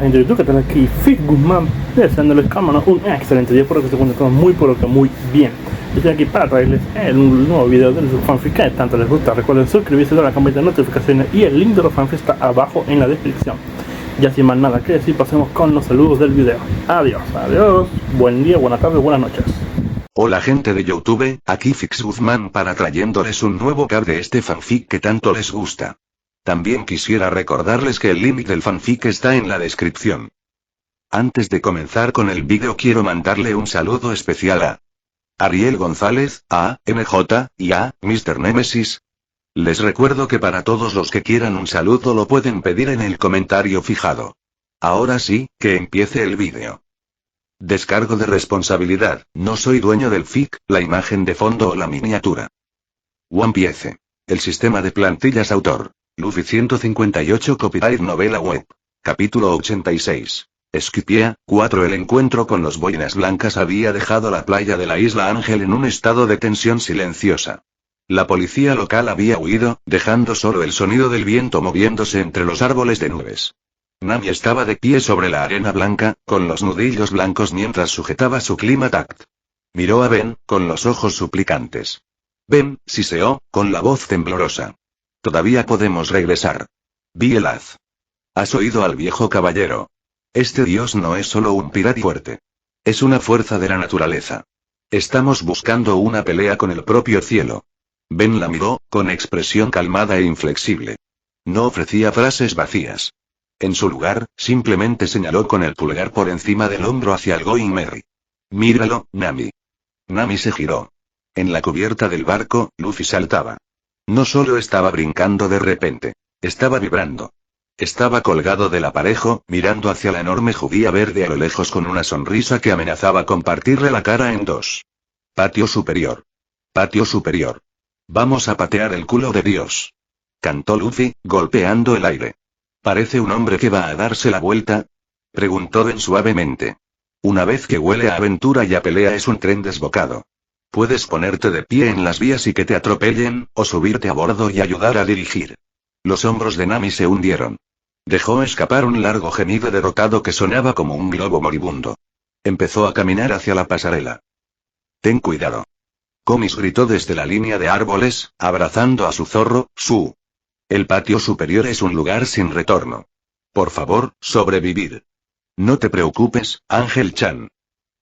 gente di YouTube, que tal aquí Fig Guzmán, deseándoles cámara un excelente día, por que se encuentran todos muy pero que muy bien. Estoy aquí para traerles un nuevo video de su fanfic que tanto les gusta. Recuerden suscribirse, dar la campanita de notificaciones y el link de los fanfics está abajo en la descripción. Ya sin más nada que decir, pasemos con los saludos del video. Adiós, adiós, buen día, buenas tardes, buenas noches. Hola gente de YouTube, aquí Fix Guzmán para trayéndoles un nuevo cap de este fanfic que tanto les gusta. También quisiera recordarles que el link del fanfic está en la descripción. Antes de comenzar con el vídeo quiero mandarle un saludo especial a Ariel González, a MJ, y a Mr. Nemesis. Les recuerdo que para todos los que quieran un saludo lo pueden pedir en el comentario fijado. Ahora sí, que empiece el vídeo. Descargo de responsabilidad, no soy dueño del fic, la imagen de fondo o la miniatura. One Piece. El sistema de plantillas autor. Luffy 158 Copyright Novela Web. Capítulo 86. Skypiea 4. El encuentro con los boinas blancas había dejado la playa de la isla Ángel en un estado de tensión silenciosa. La policía local había huido, dejando solo el sonido del viento moviéndose entre los árboles de nubes. Nami estaba de pie sobre la arena blanca, con los nudillos blancos mientras sujetaba su Climatact. Miró a Ben, con los ojos suplicantes. Ben, siseó, con la voz temblorosa. Todavía podemos regresar. Vi el haz. ¿Has oído al viejo caballero? Este dios no es solo un pirata fuerte. Es una fuerza de la naturaleza. Estamos buscando una pelea con el propio cielo. Ben la miró, con expresión calmada e inflexible. No ofrecía frases vacías. En su lugar, simplemente señaló con el pulgar por encima del hombro hacia el Going Merry. Míralo, Nami. Nami se giró. En la cubierta del barco, Luffy saltaba. No solo estaba brincando de repente. Estaba vibrando. Estaba colgado del aparejo, mirando hacia la enorme judía verde a lo lejos con una sonrisa que amenazaba con partirle la cara en dos. Patio superior. Patio superior. Vamos a patear el culo de Dios. Cantó Luffy, golpeando el aire. ¿Parece un hombre que va a darse la vuelta? Preguntó Ben suavemente. Una vez que huele a aventura y a pelea es un tren desbocado. Puedes ponerte de pie en las vías y que te atropellen, o subirte a bordo y ayudar a dirigir. Los hombros de Nami se hundieron. Dejó escapar un largo gemido derrotado que sonaba como un globo moribundo. Empezó a caminar hacia la pasarela. Ten cuidado. Komis gritó desde la línea de árboles, abrazando a su zorro, Su. El patio superior es un lugar sin retorno. Por favor, sobrevivir. No te preocupes, Ángel-chan.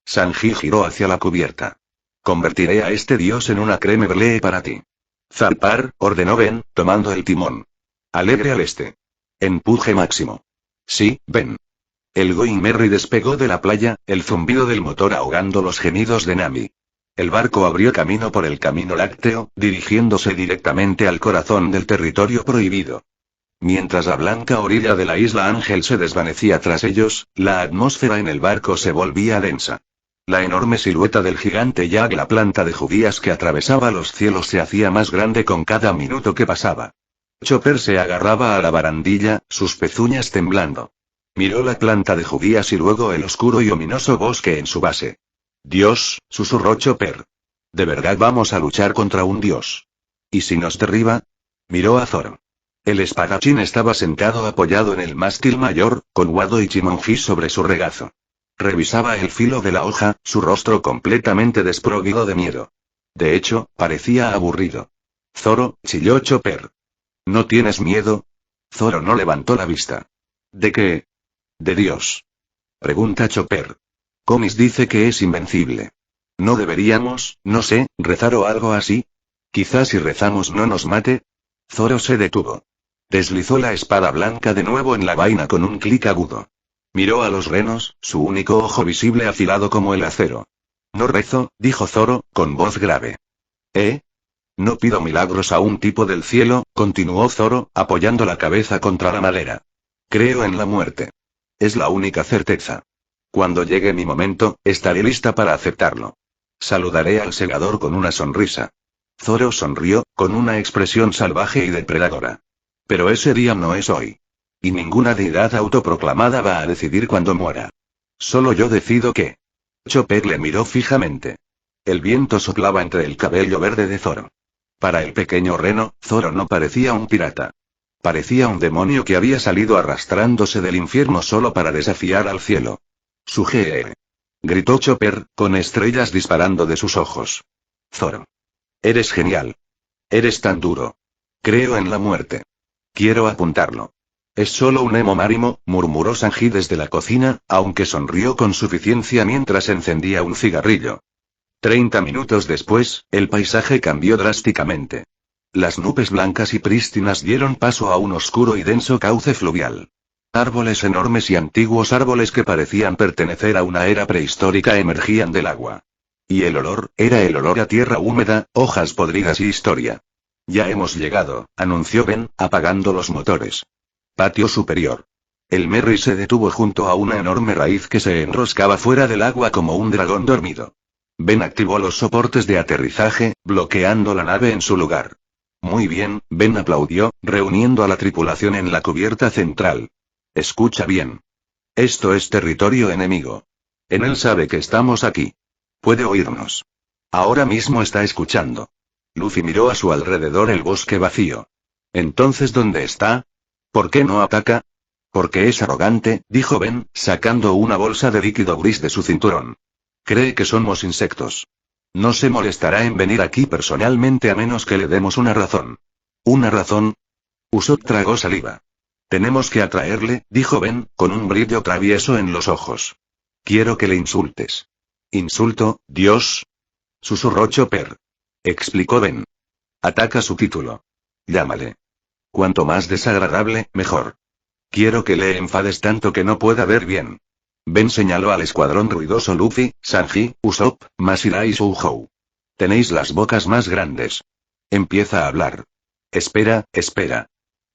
Sanji giró hacia la cubierta. Convertiré a este dios en una creme brûlée para ti. Zarpar, ordenó Ben, tomando el timón. Alegre al este. Empuje máximo. Sí, Ben. El Going Merry despegó de la playa, el zumbido del motor ahogando los gemidos de Nami. El barco abrió camino por el camino lácteo, dirigiéndose directamente al corazón del territorio prohibido. Mientras la blanca orilla de la isla Ángel se desvanecía tras ellos, la atmósfera en el barco se volvía densa. La enorme silueta del gigante Yag, la planta de judías que atravesaba los cielos, se hacía más grande con cada minuto que pasaba. Chopper se agarraba a la barandilla, sus pezuñas temblando. Miró la planta de judías y luego el oscuro y ominoso bosque en su base. Dios, susurró Chopper. ¿De verdad vamos a luchar contra un dios? ¿Y si nos derriba? Miró a Zoro. El espadachín estaba sentado apoyado en el mástil mayor, con Wado y Chimonji sobre su regazo. Revisaba el filo de la hoja, su rostro completamente desprovido de miedo. De hecho, parecía aburrido. Zoro, chilló Chopper. ¿No tienes miedo? Zoro no levantó la vista. ¿De qué? De Dios. Pregunta Chopper. Komis dice que es invencible. ¿No deberíamos, no sé, rezar o algo así? Quizás si rezamos no nos mate. Zoro se detuvo. Deslizó la espada blanca de nuevo en la vaina con un clic agudo. Miró a los renos, su único ojo visible afilado como el acero. No rezo, dijo Zoro, con voz grave. ¿Eh? No pido milagros a un tipo del cielo, continuó Zoro, apoyando la cabeza contra la madera. Creo en la muerte. Es la única certeza. Cuando llegue mi momento, estaré lista para aceptarlo. Saludaré al segador con una sonrisa. Zoro sonrió, con una expresión salvaje y depredadora. Pero ese día no es hoy. Y ninguna deidad autoproclamada va a decidir cuándo muera. Solo yo decido qué. Chopper le miró fijamente. El viento soplaba entre el cabello verde de Zoro. Para el pequeño reno, Zoro no parecía un pirata. Parecía un demonio que había salido arrastrándose del infierno solo para desafiar al cielo. ¡Suje! Gritó Chopper, con estrellas disparando de sus ojos. Zoro. Eres genial. Eres tan duro. Creo en la muerte. Quiero apuntarlo. Es solo un emo marimo, murmuró Sanji desde la cocina, aunque sonrió con suficiencia mientras encendía un cigarrillo. 30 minutos después, el paisaje cambió drásticamente. Las nubes blancas y prístinas dieron paso a un oscuro y denso cauce fluvial. Árboles enormes y antiguos árboles que parecían pertenecer a una era prehistórica emergían del agua. Y el olor, era el olor a tierra húmeda, hojas podridas y historia. Ya hemos llegado, anunció Ben, apagando los motores. Patio superior. El Merry se detuvo junto a una enorme raíz que se enroscaba fuera del agua como un dragón dormido. Ben activó los soportes de aterrizaje, bloqueando la nave en su lugar. Muy bien, Ben aplaudió, reuniendo a la tripulación en la cubierta central. Escucha bien. Esto es territorio enemigo. En él sabe que estamos aquí. Puede oírnos. Ahora mismo está escuchando. Luffy miró a su alrededor el bosque vacío. Entonces, ¿dónde está? ¿Por qué no ataca? Porque es arrogante, dijo Ben, sacando una bolsa de líquido gris de su cinturón. Cree que somos insectos. No se molestará en venir aquí personalmente a menos que le demos una razón. ¿Una razón? Usopp tragó saliva. Tenemos que atraerle, dijo Ben, con un brillo travieso en los ojos. Quiero que le insultes. ¿Insulto, Dios? Susurró Chopper. Explicó Ben. Ataca su título. Llámale. Cuanto más desagradable, mejor. Quiero que le enfades tanto que no pueda ver bien. Ben señaló al escuadrón ruidoso Luffy, Sanji, Usopp, Masira y Shoujo. Tenéis las bocas más grandes. Empieza a hablar. Espera, espera.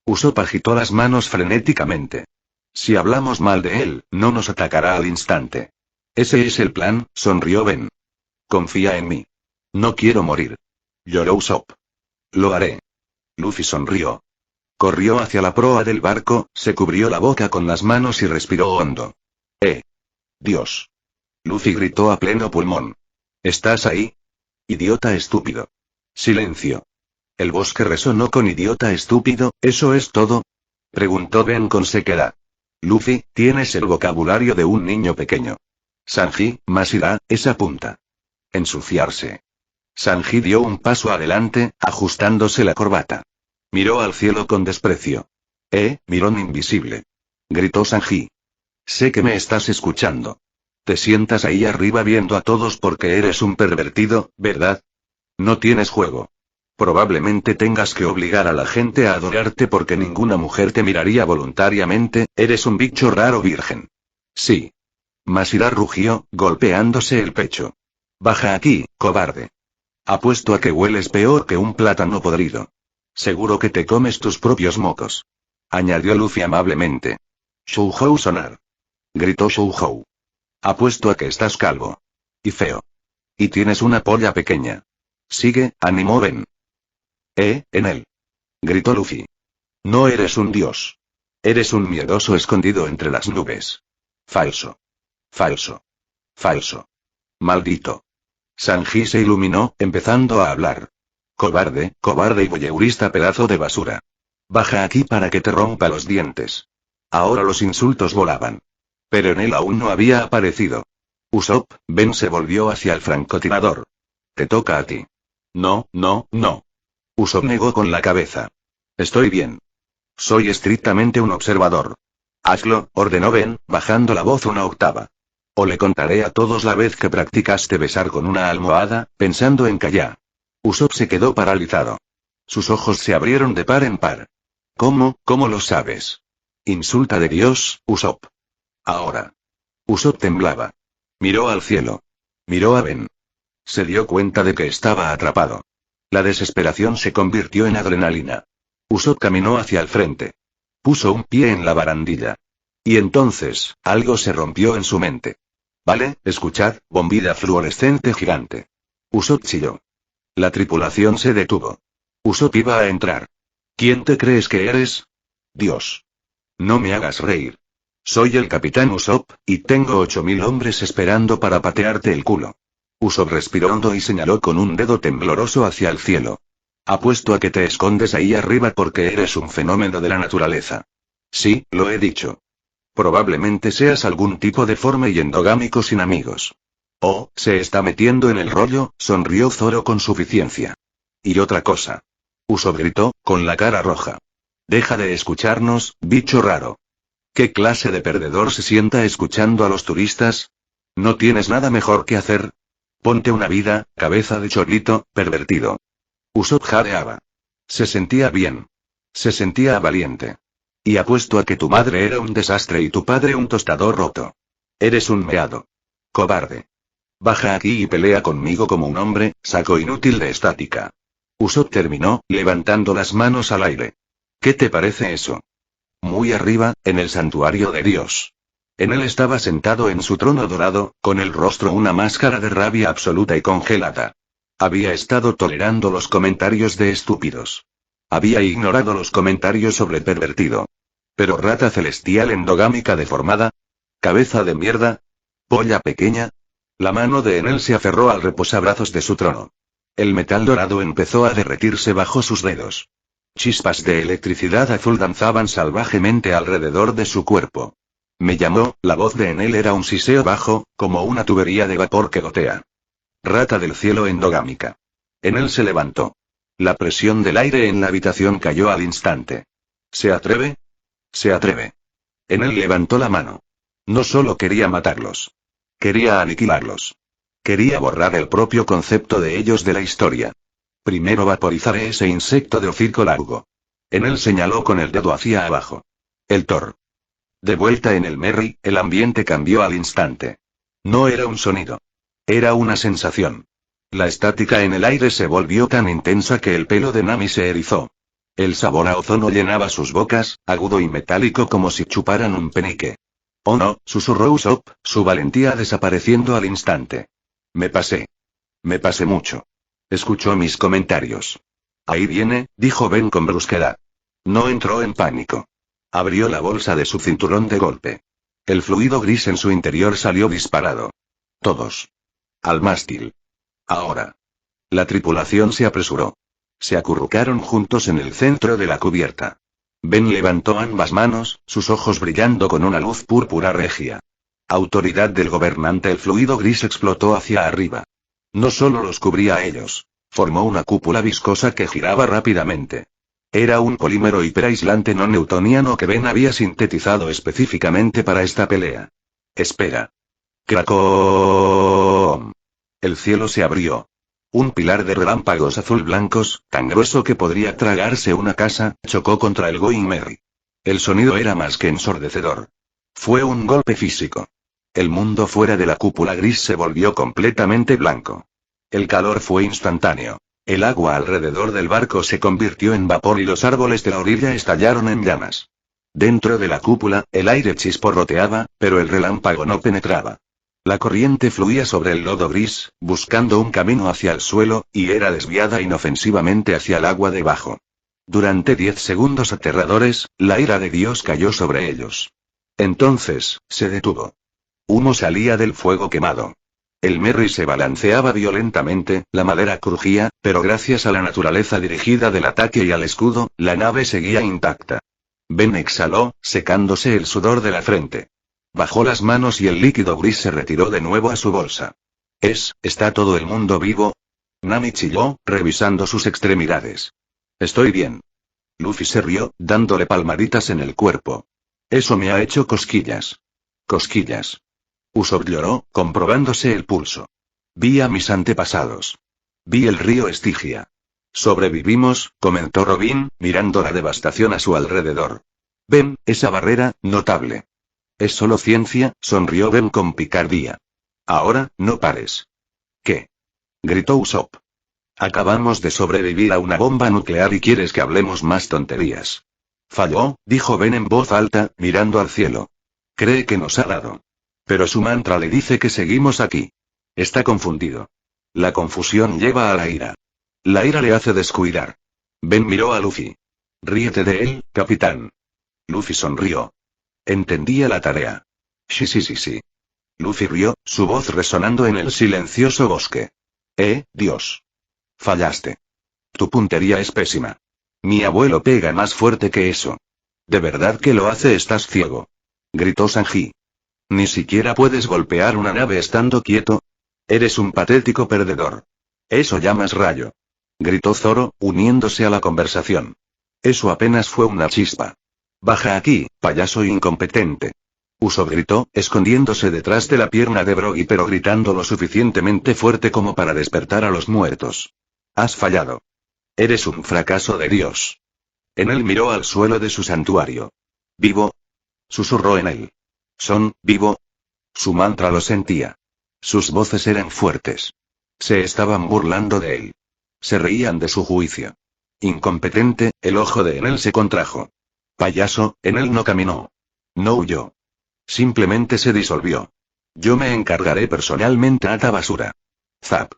Usopp agitó las manos frenéticamente. Si hablamos mal de él, no nos atacará al instante. Ese es el plan, sonrió Ben. Confía en mí. No quiero morir. Lloró Usopp. Lo haré. Luffy sonrió. Corrió hacia la proa del barco, se cubrió la boca con las manos y respiró hondo. Dios. Luffy gritó a pleno pulmón. ¿Estás ahí? Idiota estúpido. Silencio. El bosque resonó con idiota estúpido, ¿eso es todo? Preguntó Ben con sequedad. Luffy, tienes el vocabulario de un niño pequeño. Sanji, Masira, esa punta. Ensuciarse. Sanji dio un paso adelante, ajustándose la corbata. Miró al cielo con desprecio. Mirón invisible. Gritó Sanji. Sé que me estás escuchando. Te sientas ahí arriba viendo a todos porque eres un pervertido, ¿verdad? No tienes juego. Probablemente tengas que obligar a la gente a adorarte porque ninguna mujer te miraría voluntariamente, eres un bicho raro virgen. Sí. Masira rugió, golpeándose el pecho. Baja aquí, cobarde. Apuesto a que hueles peor que un plátano podrido. Seguro que te comes tus propios mocos. Añadió Luffy amablemente. Shoujo sonar. Gritó Shoujo. Apuesto a que estás calvo. Y feo. Y tienes una polla pequeña. Sigue, animó Ben. En él. Gritó Luffy. No eres un dios. Eres un miedoso escondido entre las nubes. Falso. Falso. Falso. Maldito. Sanji se iluminó, empezando a hablar. Cobarde, cobarde y voyeurista pedazo de basura. Baja aquí para que te rompa los dientes. Ahora los insultos volaban. Pero en él aún no había aparecido. Usopp, Ben se volvió hacia el francotirador. Te toca a ti. No, no, no. Usopp negó con la cabeza. Estoy bien. Soy estrictamente un observador. Hazlo, ordenó Ben, bajando la voz una octava. O le contaré a todos la vez que practicaste besar con una almohada, pensando en callar. Usopp se quedó paralizado. Sus ojos se abrieron de par en par. ¿Cómo lo sabes? Insulta de Dios, Usopp. Ahora. Usopp temblaba. Miró al cielo. Miró a Ben. Se dio cuenta de que estaba atrapado. La desesperación se convirtió en adrenalina. Usopp caminó hacia el frente. Puso un pie en la barandilla. Y entonces, algo se rompió en su mente. Vale, escuchad, bombilla fluorescente gigante. Usopp chilló. La tripulación se detuvo. Usopp iba a entrar. ¿Quién te crees que eres? Dios. No me hagas reír. Soy el capitán Usopp, y tengo 8000 hombres esperando para patearte el culo. Usopp respiró hondo y señaló con un dedo tembloroso hacia el cielo. Apuesto a que te escondes ahí arriba porque eres un fenómeno de la naturaleza. Sí, lo he dicho. Probablemente seas algún tipo deforme y endogámico sin amigos. Oh, se está metiendo en el rollo, sonrió Zoro con suficiencia. Y otra cosa. Usopp gritó, con la cara roja. Deja de escucharnos, bicho raro. ¿Qué clase de perdedor se sienta escuchando a los turistas? ¿No tienes nada mejor que hacer? Ponte una vida, cabeza de chorlito, pervertido. Usopp jadeaba. Se sentía bien. Se sentía valiente. Y apuesto a que tu madre era un desastre y tu padre un tostador roto. Eres un meado. Cobarde. Baja aquí y pelea conmigo como un hombre, saco inútil de estática. Usopp terminó, levantando las manos al aire. ¿Qué te parece eso? Muy arriba, en el santuario de Dios. En él estaba sentado en su trono dorado, con el rostro una máscara de rabia absoluta y congelada. Había estado tolerando los comentarios de estúpidos. Había ignorado los comentarios sobre pervertido. Pero rata celestial endogámica deformada. Cabeza de mierda. Polla pequeña. La mano de Enel se aferró al reposabrazos de su trono. El metal dorado empezó a derretirse bajo sus dedos. Chispas de electricidad azul danzaban salvajemente alrededor de su cuerpo. Me llamó, la voz de Enel era un siseo bajo, como una tubería de vapor que gotea. Rata del cielo endogámica. Enel se levantó. La presión del aire en la habitación cayó al instante. ¿Se atreve? Se atreve. Enel levantó la mano. No solo quería matarlos. Quería aniquilarlos. Quería borrar el propio concepto de ellos de la historia. Primero vaporizaré ese insecto de hocico largo. Enel señaló con el dedo hacia abajo. El Thor. De vuelta en el Merry, el ambiente cambió al instante. No era un sonido. Era una sensación. La estática en el aire se volvió tan intensa que el pelo de Nami se erizó. El sabor a ozono llenaba sus bocas, agudo y metálico como si chuparan un penique. Oh no, susurró Usopp, su valentía desapareciendo al instante. Me pasé mucho. Escuchó mis comentarios. Ahí viene, dijo Ben con brusquedad. No entró en pánico. Abrió la bolsa de su cinturón de golpe. El fluido gris en su interior salió disparado. Todos. Al mástil. Ahora. La tripulación se apresuró. Se acurrucaron juntos en el centro de la cubierta. Ben levantó ambas manos, sus ojos brillando con una luz púrpura regia. Autoridad del gobernante. El fluido gris explotó hacia arriba. No solo los cubría a ellos. Formó una cúpula viscosa que giraba rápidamente. Era un polímero hiperaislante no newtoniano que Ben había sintetizado específicamente para esta pelea. Espera. ¡Cracón! El cielo se abrió. Un pilar de relámpagos azul blancos, tan grueso que podría tragarse una casa, chocó contra el Going Merry. El sonido era más que ensordecedor. Fue un golpe físico. El mundo fuera de la cúpula gris se volvió completamente blanco. El calor fue instantáneo. El agua alrededor del barco se convirtió en vapor y los árboles de la orilla estallaron en llamas. Dentro de la cúpula, el aire chisporroteaba, pero el relámpago no penetraba. La corriente fluía sobre el lodo gris, buscando un camino hacia el suelo, y era desviada inofensivamente hacia el agua debajo. Durante 10 segundos aterradores, la ira de Dios cayó sobre ellos. Entonces, se detuvo. Humo salía del fuego quemado. El Merry se balanceaba violentamente, la madera crujía, pero gracias a la naturaleza dirigida del ataque y al escudo, la nave seguía intacta. Ben exhaló, secándose el sudor de la frente. Bajó las manos y el líquido gris se retiró de nuevo a su bolsa. ¿Está todo el mundo vivo? Nami chilló, revisando sus extremidades. Estoy bien. Luffy se rió, dándole palmaditas en el cuerpo. Eso me ha hecho cosquillas. Cosquillas. Usopp lloró, comprobándose el pulso. Vi a mis antepasados. Vi el río Estigia. Sobrevivimos, comentó Robin, mirando la devastación a su alrededor. Ven, esa barrera, notable. Es solo ciencia, sonrió Ben con picardía. Ahora, no pares. ¿Qué? Gritó Usopp. Acabamos de sobrevivir a una bomba nuclear y quieres que hablemos más tonterías. Falló, dijo Ben en voz alta, mirando al cielo. Cree que nos ha dado. Pero su mantra le dice que seguimos aquí. Está confundido. La confusión lleva a la ira. La ira le hace descuidar. Ben miró a Luffy. Ríete de él, capitán. Luffy sonrió. Entendía la tarea. Sí. Luffy rió, su voz resonando en el silencioso bosque. Dios. Fallaste. Tu puntería es pésima. Mi abuelo pega más fuerte que eso. ¿De verdad que lo hace? Estás ciego. Gritó Sanji. ¿Ni siquiera puedes golpear una nave estando quieto? Eres un patético perdedor. ¿Eso llamas rayo? Gritó Zoro, uniéndose a la conversación. Eso apenas fue una chispa. Baja aquí, payaso incompetente. Usopp gritó, escondiéndose detrás de la pierna de Brogy, pero gritando lo suficientemente fuerte como para despertar a los muertos. Has fallado. Eres un fracaso de Dios. Enel miró al suelo de su santuario. ¿Vivo? Susurró Enel. ¿Son vivo? Su mantra lo sentía. Sus voces eran fuertes. Se estaban burlando de él. Se reían de su juicio. Incompetente, el ojo de Enel se contrajo. Payaso, Enel no caminó. No huyó. Simplemente se disolvió. Yo me encargaré personalmente a esta basura. Zap.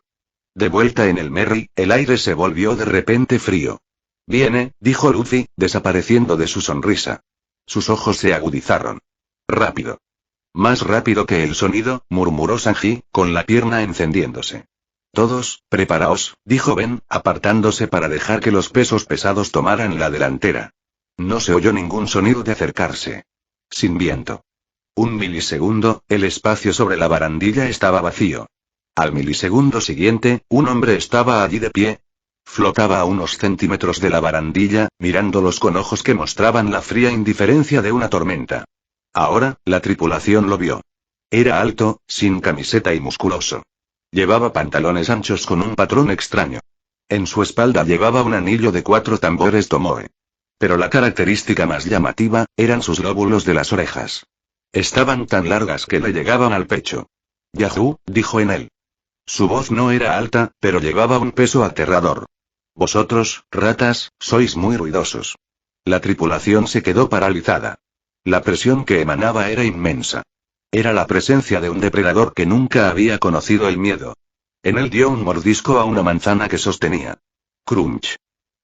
De vuelta en el Merry, el aire se volvió de repente frío. Viene, dijo Luffy, desapareciendo de su sonrisa. Sus ojos se agudizaron. Rápido. Más rápido que el sonido, murmuró Sanji, con la pierna encendiéndose. Todos, preparaos, dijo Ben, apartándose para dejar que los pesos pesados tomaran la delantera. No se oyó ningún sonido de acercarse. Sin viento. Un milisegundo, el espacio sobre la barandilla estaba vacío. Al milisegundo siguiente, un hombre estaba allí de pie. Flotaba a unos centímetros de la barandilla, mirándolos con ojos que mostraban la fría indiferencia de una tormenta. Ahora, la tripulación lo vio. Era alto, sin camiseta y musculoso. Llevaba pantalones anchos con un patrón extraño. En su espalda llevaba un anillo de 4 tambores tomoe. Pero la característica más llamativa, eran sus lóbulos de las orejas. Estaban tan largas que le llegaban al pecho. Yahoo, dijo Enel. Su voz no era alta, pero llevaba un peso aterrador. Vosotros, ratas, sois muy ruidosos. La tripulación se quedó paralizada. La presión que emanaba era inmensa. Era la presencia de un depredador que nunca había conocido el miedo. Enel dio un mordisco a una manzana que sostenía. Crunch.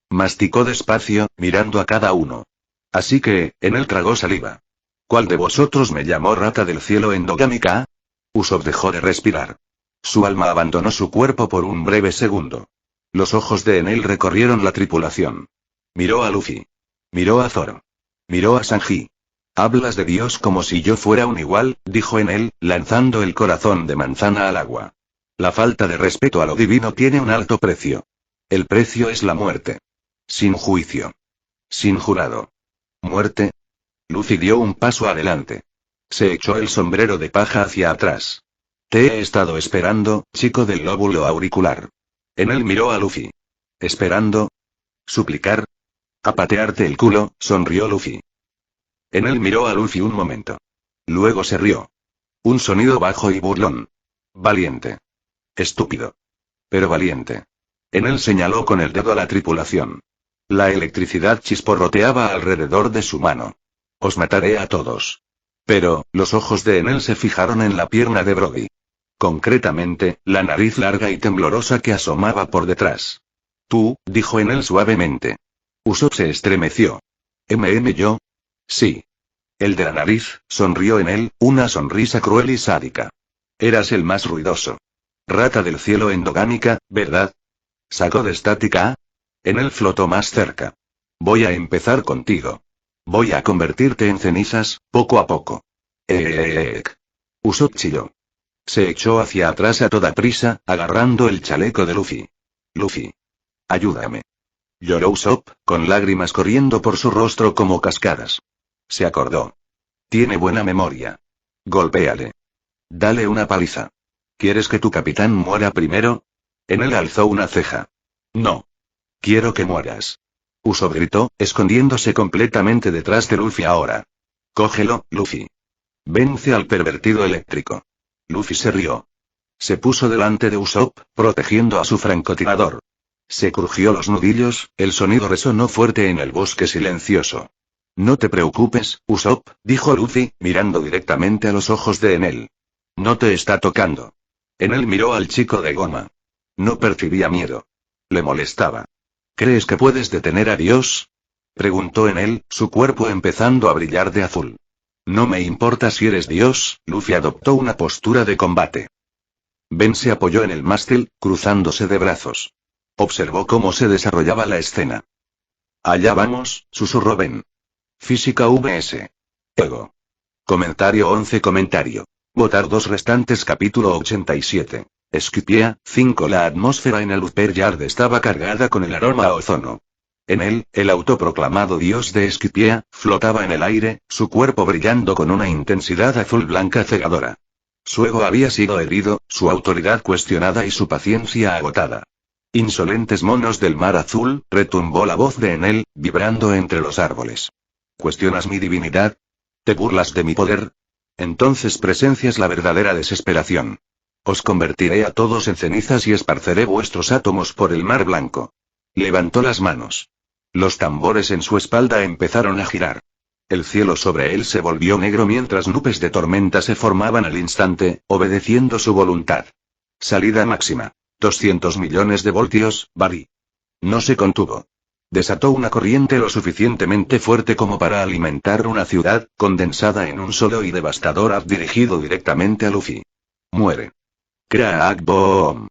Masticó despacio, mirando a cada uno. Así que, Enel tragó saliva. ¿Cuál de vosotros me llamó rata del cielo endogámica? Usopp dejó de respirar. Su alma abandonó su cuerpo por un breve segundo. Los ojos de Enel recorrieron la tripulación. Miró a Luffy. Miró a Zoro. Miró a Sanji. Hablas de Dios como si yo fuera un igual, dijo Enel, lanzando el corazón de manzana al agua. La falta de respeto a lo divino tiene un alto precio. El precio es la muerte. Sin juicio. Sin jurado. Muerte. Luffy dio un paso adelante. Se echó el sombrero de paja hacia atrás. Te he estado esperando, chico del lóbulo auricular. Enel miró a Luffy. ¿Esperando? ¿Suplicar? A patearte el culo, sonrió Luffy. Enel miró a Luffy un momento. Luego se rió. Un sonido bajo y burlón. Valiente. Estúpido. Pero valiente. Enel señaló con el dedo a la tripulación. La electricidad chisporroteaba alrededor de su mano. Os mataré a todos. Pero, los ojos de Enel se fijaron en la pierna de Brogy. Concretamente, la nariz larga y temblorosa que asomaba por detrás. Tú, dijo Enel suavemente. Usopp se estremeció. ¿Yo? Sí. El de la nariz, sonrió Enel, una sonrisa cruel y sádica. Eras el más ruidoso. Rata del cielo endogámica, ¿verdad? ¿Sacó de estática? Enel flotó más cerca. Voy a empezar contigo. Voy a convertirte en cenizas, poco a poco. Usopp chilló. Se echó hacia atrás a toda prisa, agarrando el chaleco de Luffy. Luffy. Ayúdame. Lloró Usopp, con lágrimas corriendo por su rostro como cascadas. Se acordó. Tiene buena memoria. Golpéale. Dale una paliza. ¿Quieres que tu capitán muera primero? Enel alzó una ceja. No. Quiero que mueras. Usopp gritó, escondiéndose completamente detrás de Luffy ahora. Cógelo, Luffy. Vence al pervertido eléctrico. Luffy se rió. Se puso delante de Usopp, protegiendo a su francotirador. Se crujió los nudillos, el sonido resonó fuerte en el bosque silencioso. No te preocupes, Usopp, dijo Luffy, mirando directamente a los ojos de Enel. No te está tocando. Enel miró al chico de goma. No percibía miedo. Le molestaba. ¿Crees que puedes detener a Dios? Preguntó Enel, su cuerpo empezando a brillar de azul. No me importa si eres Dios, Luffy adoptó una postura de combate. Ben se apoyó en el mástil, cruzándose de brazos. Observó cómo se desarrollaba la escena. Allá vamos, susurró Ben. Física vs. Ego. Comentario 11. Comentario. Votar 2 restantes. Capítulo 87. Skypiea 5. La atmósfera en el Upper Yard estaba cargada con el aroma a ozono. En él, el autoproclamado dios de Skypiea flotaba en el aire, su cuerpo brillando con una intensidad azul blanca cegadora. Su ego había sido herido, su autoridad cuestionada y su paciencia agotada. Insolentes monos del mar azul, retumbó la voz de Enel, vibrando entre los árboles. ¿Cuestionas mi divinidad? ¿Te burlas de mi poder? Entonces presencias la verdadera desesperación. Os convertiré a todos en cenizas y esparceré vuestros átomos por el mar blanco. Levantó las manos. Los tambores en su espalda empezaron a girar. El cielo sobre él se volvió negro mientras nubes de tormenta se formaban al instante, obedeciendo su voluntad. Salida máxima. 200 millones de voltios, Barry. No se contuvo. Desató una corriente lo suficientemente fuerte como para alimentar una ciudad, condensada en un solo y devastador haz dirigido directamente a Luffy. Muere. Crack boom.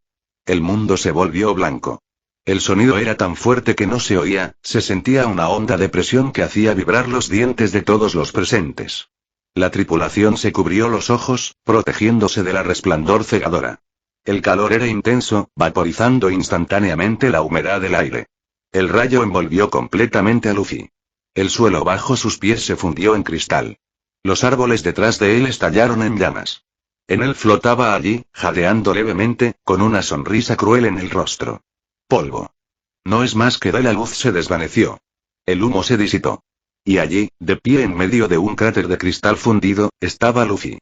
El mundo se volvió blanco. El sonido era tan fuerte que no se oía, se sentía una onda de presión que hacía vibrar los dientes de todos los presentes. La tripulación se cubrió los ojos, protegiéndose de la resplandor cegadora. El calor era intenso, vaporizando instantáneamente la humedad del aire. El rayo envolvió completamente a Luffy. El suelo bajo sus pies se fundió en cristal. Los árboles detrás de él estallaron en llamas. En él flotaba allí, jadeando levemente, con una sonrisa cruel en el rostro. Polvo. No es más que la luz se desvaneció. El humo se disipó. Y allí, de pie en medio de un cráter de cristal fundido, estaba Luffy.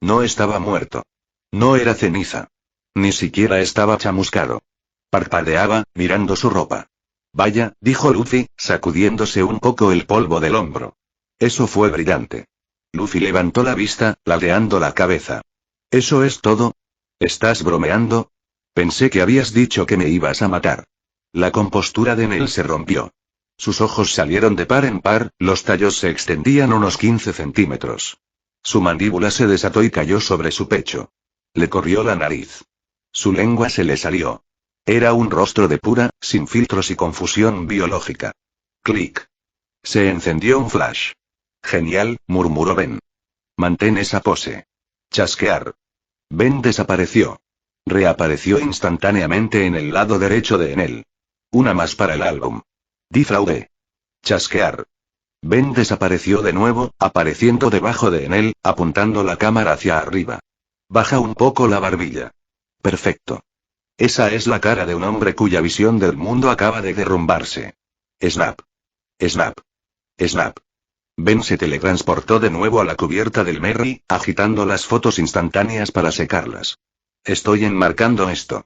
No estaba muerto. No era ceniza. Ni siquiera estaba chamuscado. Parpadeaba, mirando su ropa. Vaya, dijo Luffy, sacudiéndose un poco el polvo del hombro. Eso fue brillante. Luffy levantó la vista, ladeando la cabeza. ¿Eso es todo? ¿Estás bromeando? Pensé que habías dicho que me ibas a matar. La compostura de Enel se rompió. Sus ojos salieron de par en par, los tallos se extendían unos 15 centímetros. Su mandíbula se desató y cayó sobre su pecho. Le corrió la nariz. Su lengua se le salió. Era un rostro de pura, sin filtros y confusión biológica. Clic. Se encendió un flash. Genial, murmuró Ben. Mantén esa pose. Chasquear. Ben desapareció. Reapareció instantáneamente en el lado derecho de Enel. Una más para el álbum. Difraude. Chasquear. Ben desapareció de nuevo, apareciendo debajo de Enel, apuntando la cámara hacia arriba. Baja un poco la barbilla. Perfecto. Esa es la cara de un hombre cuya visión del mundo acaba de derrumbarse. Snap. Snap. Snap. Ben se teletransportó de nuevo a la cubierta del Merry, agitando las fotos instantáneas para secarlas. Estoy enmarcando esto.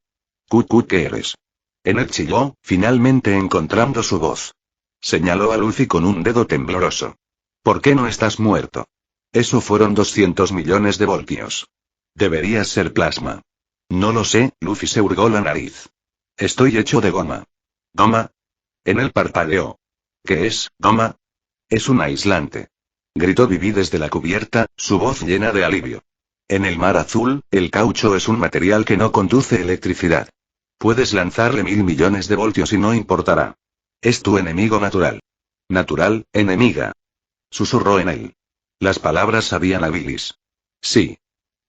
¿Qué eres? Enel chilló, finalmente encontrando su voz. Señaló a Luffy con un dedo tembloroso. ¿Por qué no estás muerto? Eso fueron 200 millones de voltios. Deberías ser plasma. No lo sé, Luffy se hurgó la nariz. Estoy hecho de goma. ¿Goma? Enel parpadeó. ¿Qué es, goma? Es un aislante. Gritó Vivi desde la cubierta, su voz llena de alivio. En el mar azul, el caucho es un material que no conduce electricidad. Puedes lanzarle 1000 millones de voltios y no importará. Es tu enemigo natural. Natural, enemiga. Susurró en él. Las palabras sabían a bilis. Sí.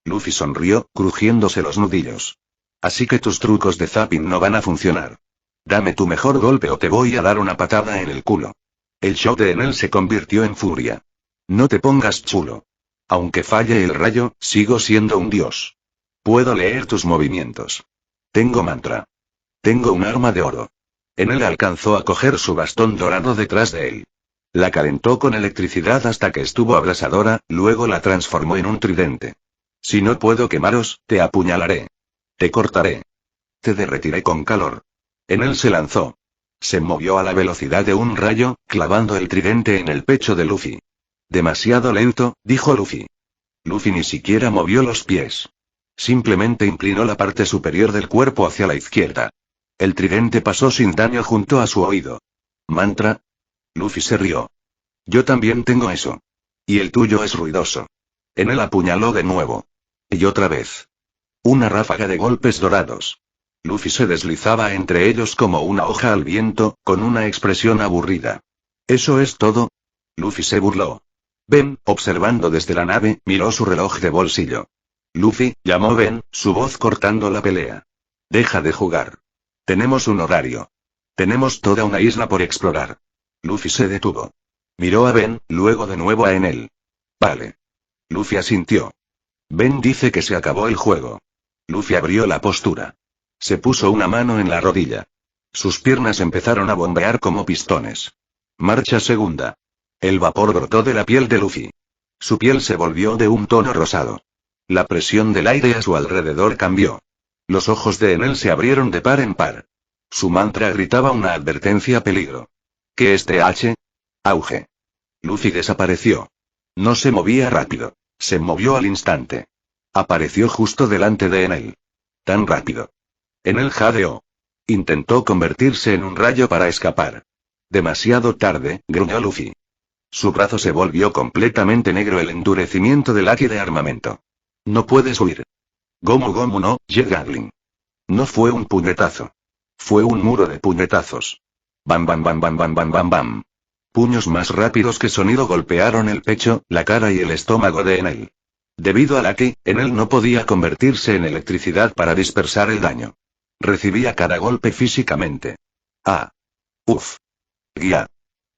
Luffy sonrió, crujiéndose los nudillos. Así que tus trucos de zapping no van a funcionar. Dame tu mejor golpe o te voy a dar una patada en el culo. El shock de Enel se convirtió en furia. No te pongas chulo. Aunque falle el rayo, sigo siendo un dios. Puedo leer tus movimientos. Tengo mantra. Tengo un arma de oro. Enel alcanzó a coger su bastón dorado detrás de él. La calentó con electricidad hasta que estuvo abrasadora, luego la transformó en un tridente. Si no puedo quemaros, te apuñalaré. Te cortaré. Te derretiré con calor. Enel se lanzó. Se movió a la velocidad de un rayo, clavando el tridente en el pecho de Luffy. Demasiado lento, dijo Luffy. Luffy ni siquiera movió los pies. Simplemente inclinó la parte superior del cuerpo hacia la izquierda. El tridente pasó sin daño junto a su oído. ¿Mantra? Luffy se rió. Yo también tengo eso. Y el tuyo es ruidoso. Enel apuñaló de nuevo. Y otra vez. Una ráfaga de golpes dorados. Luffy se deslizaba entre ellos como una hoja al viento, con una expresión aburrida. ¿Eso es todo? Luffy se burló. Ben, observando desde la nave, miró su reloj de bolsillo. Luffy, llamó Ben, su voz cortando la pelea. Deja de jugar. Tenemos un horario. Tenemos toda una isla por explorar. Luffy se detuvo. Miró a Ben, luego de nuevo a Enel. Vale. Luffy asintió. Ben dice que se acabó el juego. Luffy abrió la postura. Se puso una mano en la rodilla. Sus piernas empezaron a bombear como pistones. Marcha segunda. El vapor brotó de la piel de Luffy. Su piel se volvió de un tono rosado. La presión del aire a su alrededor cambió. Los ojos de Enel se abrieron de par en par. Su mantra gritaba una advertencia peligro. ¿Qué es TH? Auge. Luffy desapareció. No se movía rápido. Se movió al instante. Apareció justo delante de Enel. Tan rápido. Enel jadeó. Intentó convertirse en un rayo para escapar. Demasiado tarde, gruñó Luffy. Su brazo se volvió completamente negro, el endurecimiento del haki de armamento. No puedes huir. Gomu Gomu no, Jet Gatling. No fue un puñetazo. Fue un muro de puñetazos. Bam bam bam bam bam bam bam bam. Puños más rápidos que sonido golpearon el pecho, la cara y el estómago de Enel. Debido al haki, Enel no podía convertirse en electricidad para dispersar el daño. Recibía cada golpe físicamente. Ah. Uf. Guía.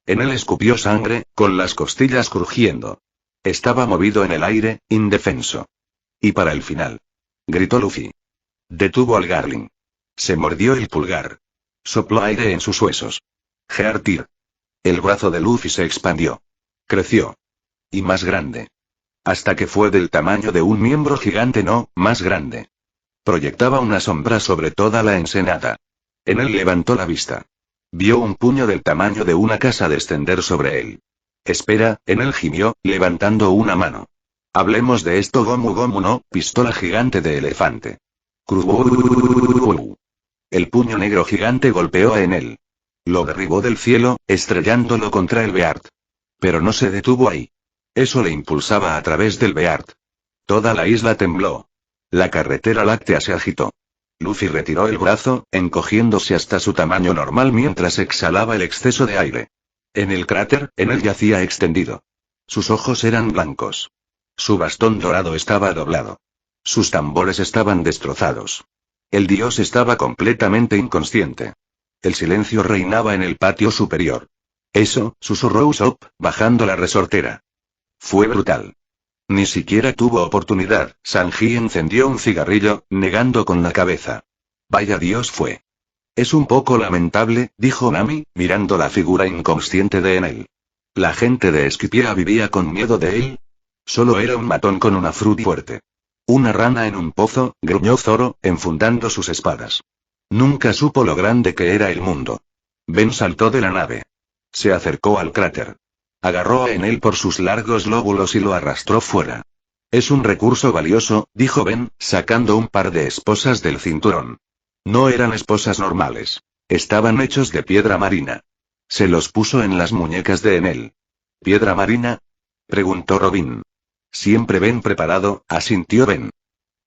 Enel escupió sangre, con las costillas crujiendo. Estaba movido en el aire, indefenso. Y para el final. Gritó Luffy. Detuvo al Garling. Se mordió el pulgar. Sopló aire en sus huesos. Geartir. El brazo de Luffy se expandió. Creció. Y más grande. Hasta que fue del tamaño de un miembro gigante, no, más grande. Proyectaba una sombra sobre toda la ensenada. Enel levantó la vista. Vio un puño del tamaño de una casa descender sobre él. Espera, Enel gimió, levantando una mano. Hablemos de esto. Gomu Gomu no, pistola gigante de elefante. El puño negro gigante golpeó a Enel. Lo derribó del cielo, estrellándolo contra el Beard. Pero no se detuvo ahí. Eso le impulsaba a través del Beard. Toda la isla tembló. La carretera láctea se agitó. Luffy retiró el brazo, encogiéndose hasta su tamaño normal mientras exhalaba el exceso de aire. En el cráter, Enel yacía extendido. Sus ojos eran blancos. Su bastón dorado estaba doblado. Sus tambores estaban destrozados. El dios estaba completamente inconsciente. El silencio reinaba en el patio superior. Eso, susurró Usopp, bajando la resortera. Fue brutal. Ni siquiera tuvo oportunidad. Sanji encendió un cigarrillo, negando con la cabeza. Vaya dios fue. Es un poco lamentable, dijo Nami, mirando la figura inconsciente de Enel. La gente de Esquipia vivía con miedo de él. Solo era un matón con una fruta fuerte. Una rana en un pozo, gruñó Zoro, enfundando sus espadas. Nunca supo lo grande que era el mundo. Ben saltó de la nave. Se acercó al cráter. Agarró a Enel por sus largos lóbulos y lo arrastró fuera. Es un recurso valioso, dijo Ben, sacando un par de esposas del cinturón. No eran esposas normales. Estaban hechos de piedra marina. Se los puso en las muñecas de Enel. ¿Piedra marina? Preguntó Robin. Siempre Ben preparado, asintió Ben.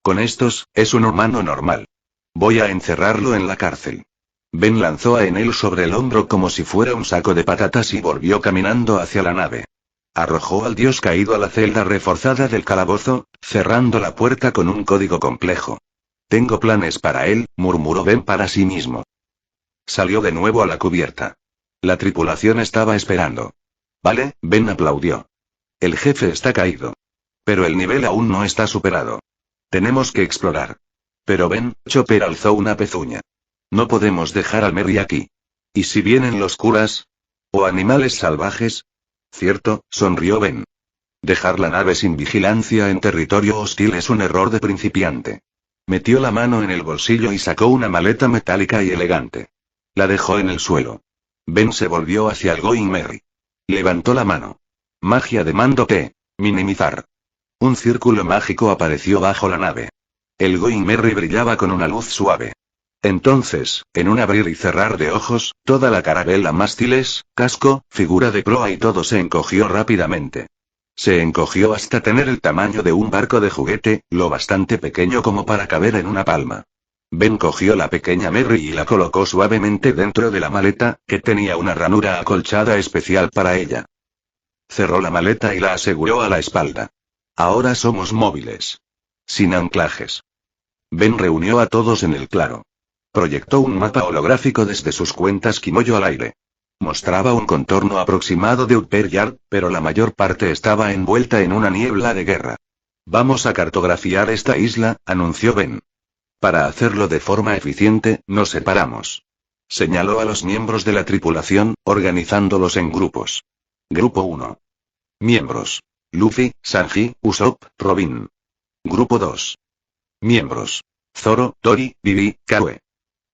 Con estos, es un humano normal. Voy a encerrarlo en la cárcel. Ben lanzó a Enel sobre el hombro como si fuera un saco de patatas y volvió caminando hacia la nave. Arrojó al dios caído a la celda reforzada del calabozo, cerrando la puerta con un código complejo. Tengo planes para él, murmuró Ben para sí mismo. Salió de nuevo a la cubierta. La tripulación estaba esperando. Vale, Ben aplaudió. El jefe está caído. Pero el nivel aún no está superado. Tenemos que explorar. Pero Ben, Chopper alzó una pezuña. No podemos dejar al Merry aquí. ¿Y si vienen los curas? ¿O animales salvajes? Cierto, sonrió Ben. Dejar la nave sin vigilancia en territorio hostil es un error de principiante. Metió la mano en el bolsillo y sacó una maleta metálica y elegante. La dejó en el suelo. Ben se volvió hacia el Going Merry. Levantó la mano. Magia de mando T. Minimizar. Un círculo mágico apareció bajo la nave. El Going Merry brillaba con una luz suave. Entonces, en un abrir y cerrar de ojos, toda la carabela, mástiles, casco, figura de proa y todo se encogió rápidamente. Se encogió hasta tener el tamaño de un barco de juguete, lo bastante pequeño como para caber en una palma. Ben cogió la pequeña Merry y la colocó suavemente dentro de la maleta, que tenía una ranura acolchada especial para ella. Cerró la maleta y la aseguró a la espalda. Ahora somos móviles. Sin anclajes. Ben reunió a todos en el claro. Proyectó un mapa holográfico desde sus cuentas Kimoyo al aire. Mostraba un contorno aproximado de Upper Yard, pero la mayor parte estaba envuelta en una niebla de guerra. Vamos a cartografiar esta isla, anunció Ben. Para hacerlo de forma eficiente, nos separamos. Señaló a los miembros de la tripulación, organizándolos en grupos. Grupo 1. Miembros. Luffy, Sanji, Usopp, Robin. Grupo 2. Miembros. Zoro, Tori, Vivi, Kawe.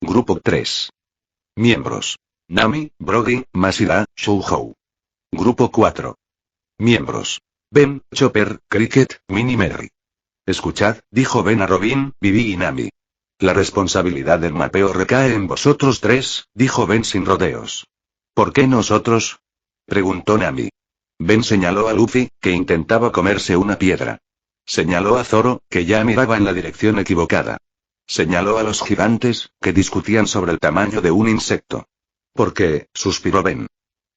Grupo 3. Miembros. Nami, Broggy, Masira, Shouhou. Grupo 4. Miembros. Ben, Chopper, Cricket, Minnie Merry. Escuchad, dijo Ben a Robin, Vivi y Nami. La responsabilidad del mapeo recae en vosotros tres, dijo Ben sin rodeos. ¿Por qué nosotros? Preguntó Nami. Ben señaló a Luffy, que intentaba comerse una piedra. Señaló a Zoro, que ya miraba en la dirección equivocada. Señaló a los gigantes, que discutían sobre el tamaño de un insecto. ¿Por qué? Suspiró Ben.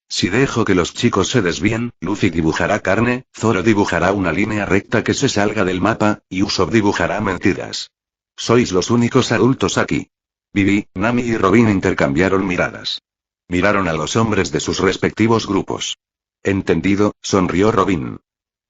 Si dejo que los chicos se desvíen, Luffy dibujará carne, Zoro dibujará una línea recta que se salga del mapa, y Usopp dibujará mentiras. Sois los únicos adultos aquí. Vivi, Nami y Robin intercambiaron miradas. Miraron a los hombres de sus respectivos grupos. Entendido, sonrió Robin.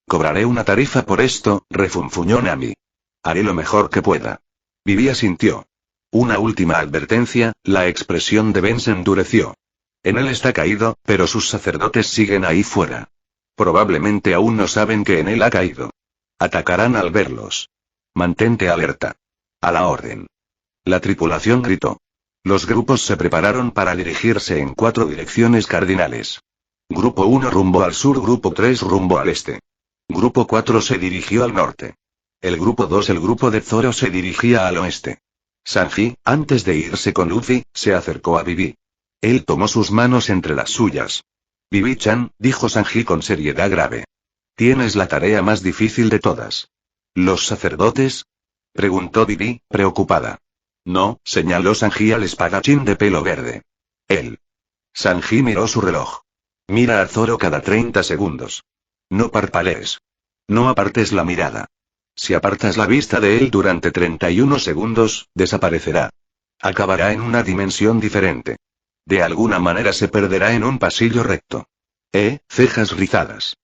Cobraré una tarifa por esto, refunfuñó Nami. Haré lo mejor que pueda. Vivi asintió. Una última advertencia, la expresión de Ben se endureció. En él está caído, pero sus sacerdotes siguen ahí fuera. Probablemente aún no saben que en él ha caído. Atacarán al verlos. Mantente alerta. A la orden. La tripulación gritó. Los grupos se prepararon para dirigirse en 4 direcciones cardinales. Grupo 1 rumbo al sur, Grupo 3 rumbo al este. Grupo 4 se dirigió al norte. El Grupo 2, el grupo de Zoro, se dirigía al oeste. Sanji, antes de irse con Luffy, se acercó a Vivi. Él tomó sus manos entre las suyas. Vivi-chan, dijo Sanji con seriedad grave. Tienes la tarea más difícil de todas. ¿Los sacerdotes? Preguntó Vivi, preocupada. No, señaló Sanji al espadachín de pelo verde. Él. Sanji miró su reloj. Mira a Zoro cada 30 segundos. No parpadees. No apartes la mirada. Si apartas la vista de él durante 31 segundos, desaparecerá. Acabará en una dimensión diferente. De alguna manera se perderá en un pasillo recto. Cejas rizadas.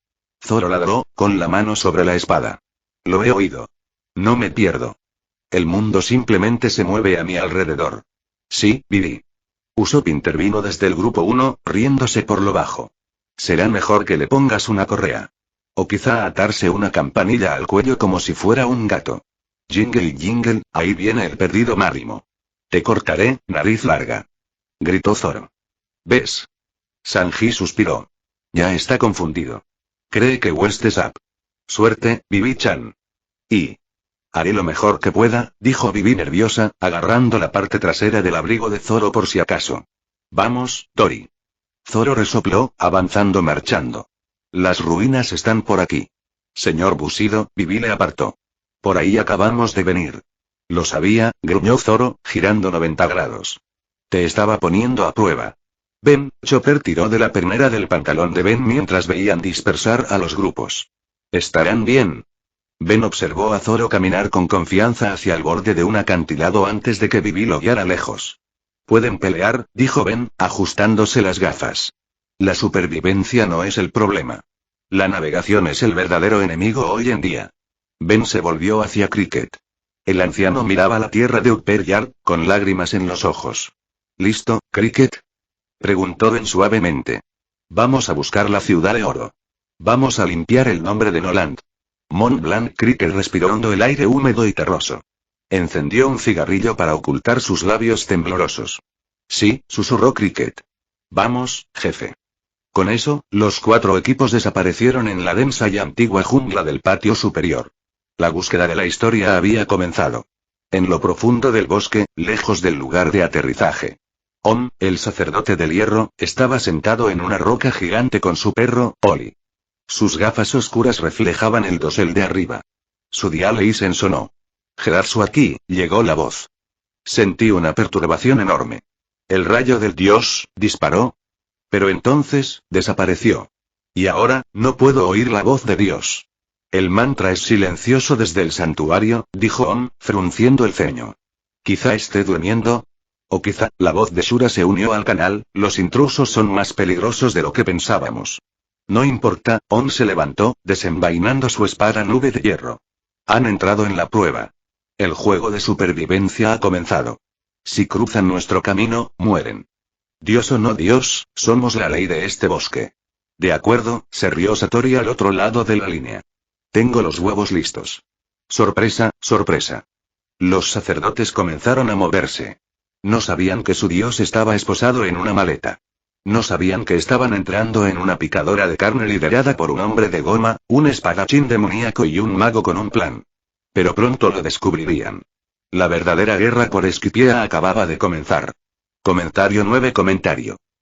Zoro ladró, con la mano sobre la espada. Lo he oído. No me pierdo. El mundo simplemente se mueve a mi alrededor. Sí, Vivi. Usopp intervino desde el grupo 1, riéndose por lo bajo. Será mejor que le pongas una correa. O quizá atarse una campanilla al cuello como si fuera un gato. Jingle jingle, ahí viene el perdido Marimo. Te cortaré, nariz larga. Gritó Zoro. ¿Ves? Sanji suspiró. Ya está confundido. Cree que West es up. Suerte, Vivi-chan. Y... haré lo mejor que pueda, dijo Vivi nerviosa, agarrando la parte trasera del abrigo de Zoro por si acaso. Vamos, Tori. Zoro resopló, avanzando marchando. Las ruinas están por aquí. Señor Bushido, Vivi le apartó. Por ahí acabamos de venir. Lo sabía, gruñó Zoro, girando 90 grados. Te estaba poniendo a prueba. Ben, Chopper tiró de la pernera del pantalón de Ben mientras veían dispersar a los grupos. ¿Estarán bien? Ben observó a Zoro caminar con confianza hacia el borde de un acantilado antes de que Vivi lo guiara lejos. Pueden pelear, dijo Ben, ajustándose las gafas. La supervivencia no es el problema. La navegación es el verdadero enemigo hoy en día. Ben se volvió hacia Cricket. El anciano miraba la tierra de Upper Yard, con lágrimas en los ojos. ¿Listo, Cricket? Preguntó Ben suavemente. Vamos a buscar la ciudad de oro. Vamos a limpiar el nombre de Noland. Mont Blanc. Cricket respiró hondo el aire húmedo y terroso. Encendió un cigarrillo para ocultar sus labios temblorosos. Sí, susurró Cricket. Vamos, jefe. Con eso, los 4 equipos desaparecieron en la densa y antigua jungla del patio superior. La búsqueda de la historia había comenzado. En lo profundo del bosque, lejos del lugar de aterrizaje. El sacerdote del hierro, estaba sentado en una roca gigante con su perro, Oli. Sus gafas oscuras reflejaban el dosel de arriba. Su dial sonó. Gerardo aquí, llegó la voz. Sentí una perturbación enorme. El rayo del dios disparó. Pero entonces, desapareció. Y ahora, no puedo oír la voz de Dios. El mantra es silencioso desde el santuario, dijo Om, frunciendo el ceño. Quizá esté durmiendo. O quizá, la voz de Shura se unió al canal, los intrusos son más peligrosos de lo que pensábamos. No importa, Om se levantó, desenvainando su espada nube de hierro. Han entrado en la prueba. El juego de supervivencia ha comenzado. Si cruzan nuestro camino, mueren. Dios o no Dios, somos la ley de este bosque. De acuerdo, se rió Satori al otro lado de la línea. Tengo los huevos listos. Sorpresa, sorpresa. Los sacerdotes comenzaron a moverse. No sabían que su dios estaba esposado en una maleta. No sabían que estaban entrando en una picadora de carne liderada por un hombre de goma, un espadachín demoníaco y un mago con un plan. Pero pronto lo descubrirían. La verdadera guerra por Esquipiea acababa de comenzar. Comentario 9.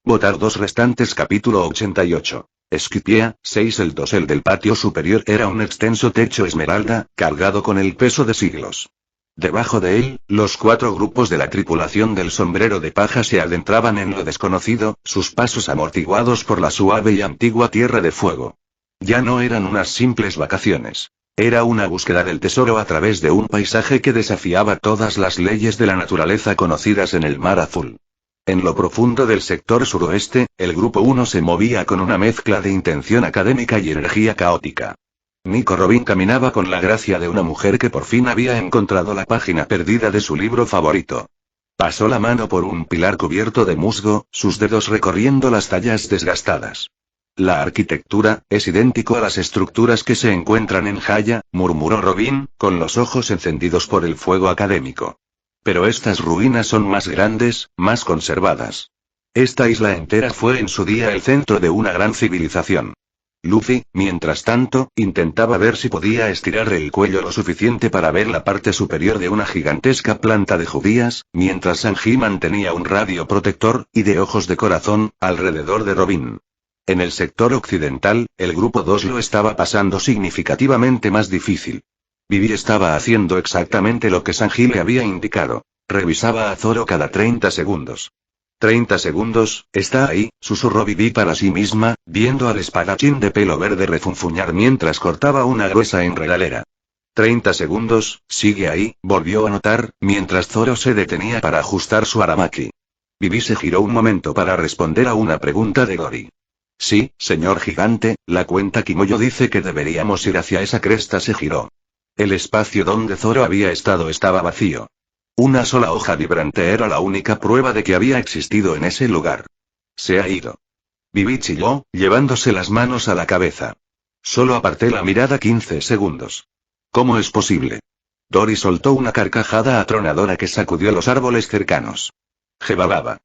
Votar 2 restantes. Capítulo 88. Esquipiea, 6. El dosel del patio superior era un extenso techo esmeralda, cargado con el peso de siglos. Debajo de él, los 4 grupos de la tripulación del sombrero de paja se adentraban en lo desconocido, sus pasos amortiguados por la suave y antigua tierra de fuego. Ya no eran unas simples vacaciones. Era una búsqueda del tesoro a través de un paisaje que desafiaba todas las leyes de la naturaleza conocidas en el Mar Azul. En lo profundo del sector suroeste, el grupo 1 se movía con una mezcla de intención académica y energía caótica. Nico Robin caminaba con la gracia de una mujer que por fin había encontrado la página perdida de su libro favorito. Pasó la mano por un pilar cubierto de musgo, sus dedos recorriendo las tallas desgastadas. La arquitectura es idéntico a las estructuras que se encuentran en Jaya, murmuró Robin, con los ojos encendidos por el fuego académico. Pero estas ruinas son más grandes, más conservadas. Esta isla entera fue en su día el centro de una gran civilización. Luffy, mientras tanto, intentaba ver si podía estirar el cuello lo suficiente para ver la parte superior de una gigantesca planta de judías, mientras Sanji mantenía un radio protector, y de ojos de corazón, alrededor de Robin. En el sector occidental, el grupo 2 lo estaba pasando significativamente más difícil. Vivi estaba haciendo exactamente lo que Sanji le había indicado. Revisaba a Zoro cada 30 segundos. 30 segundos, está ahí, susurró Vivi para sí misma, viendo al espadachín de pelo verde refunfuñar mientras cortaba una gruesa enredadera. 30 segundos, sigue ahí, volvió a notar, mientras Zoro se detenía para ajustar su aramaki. Vivi se giró un momento para responder a una pregunta de Dory. Sí, señor gigante, la cuenta Kimoyo dice que deberíamos ir hacia esa cresta. Se giró. El espacio donde Zoro había estado estaba vacío. Una sola hoja vibrante era la única prueba de que había existido en ese lugar. Se ha ido. Vivi chilló, llevándose las manos a la cabeza. Solo aparté la mirada 15 segundos. ¿Cómo es posible? Dory soltó una carcajada atronadora que sacudió los árboles cercanos. Jebababa.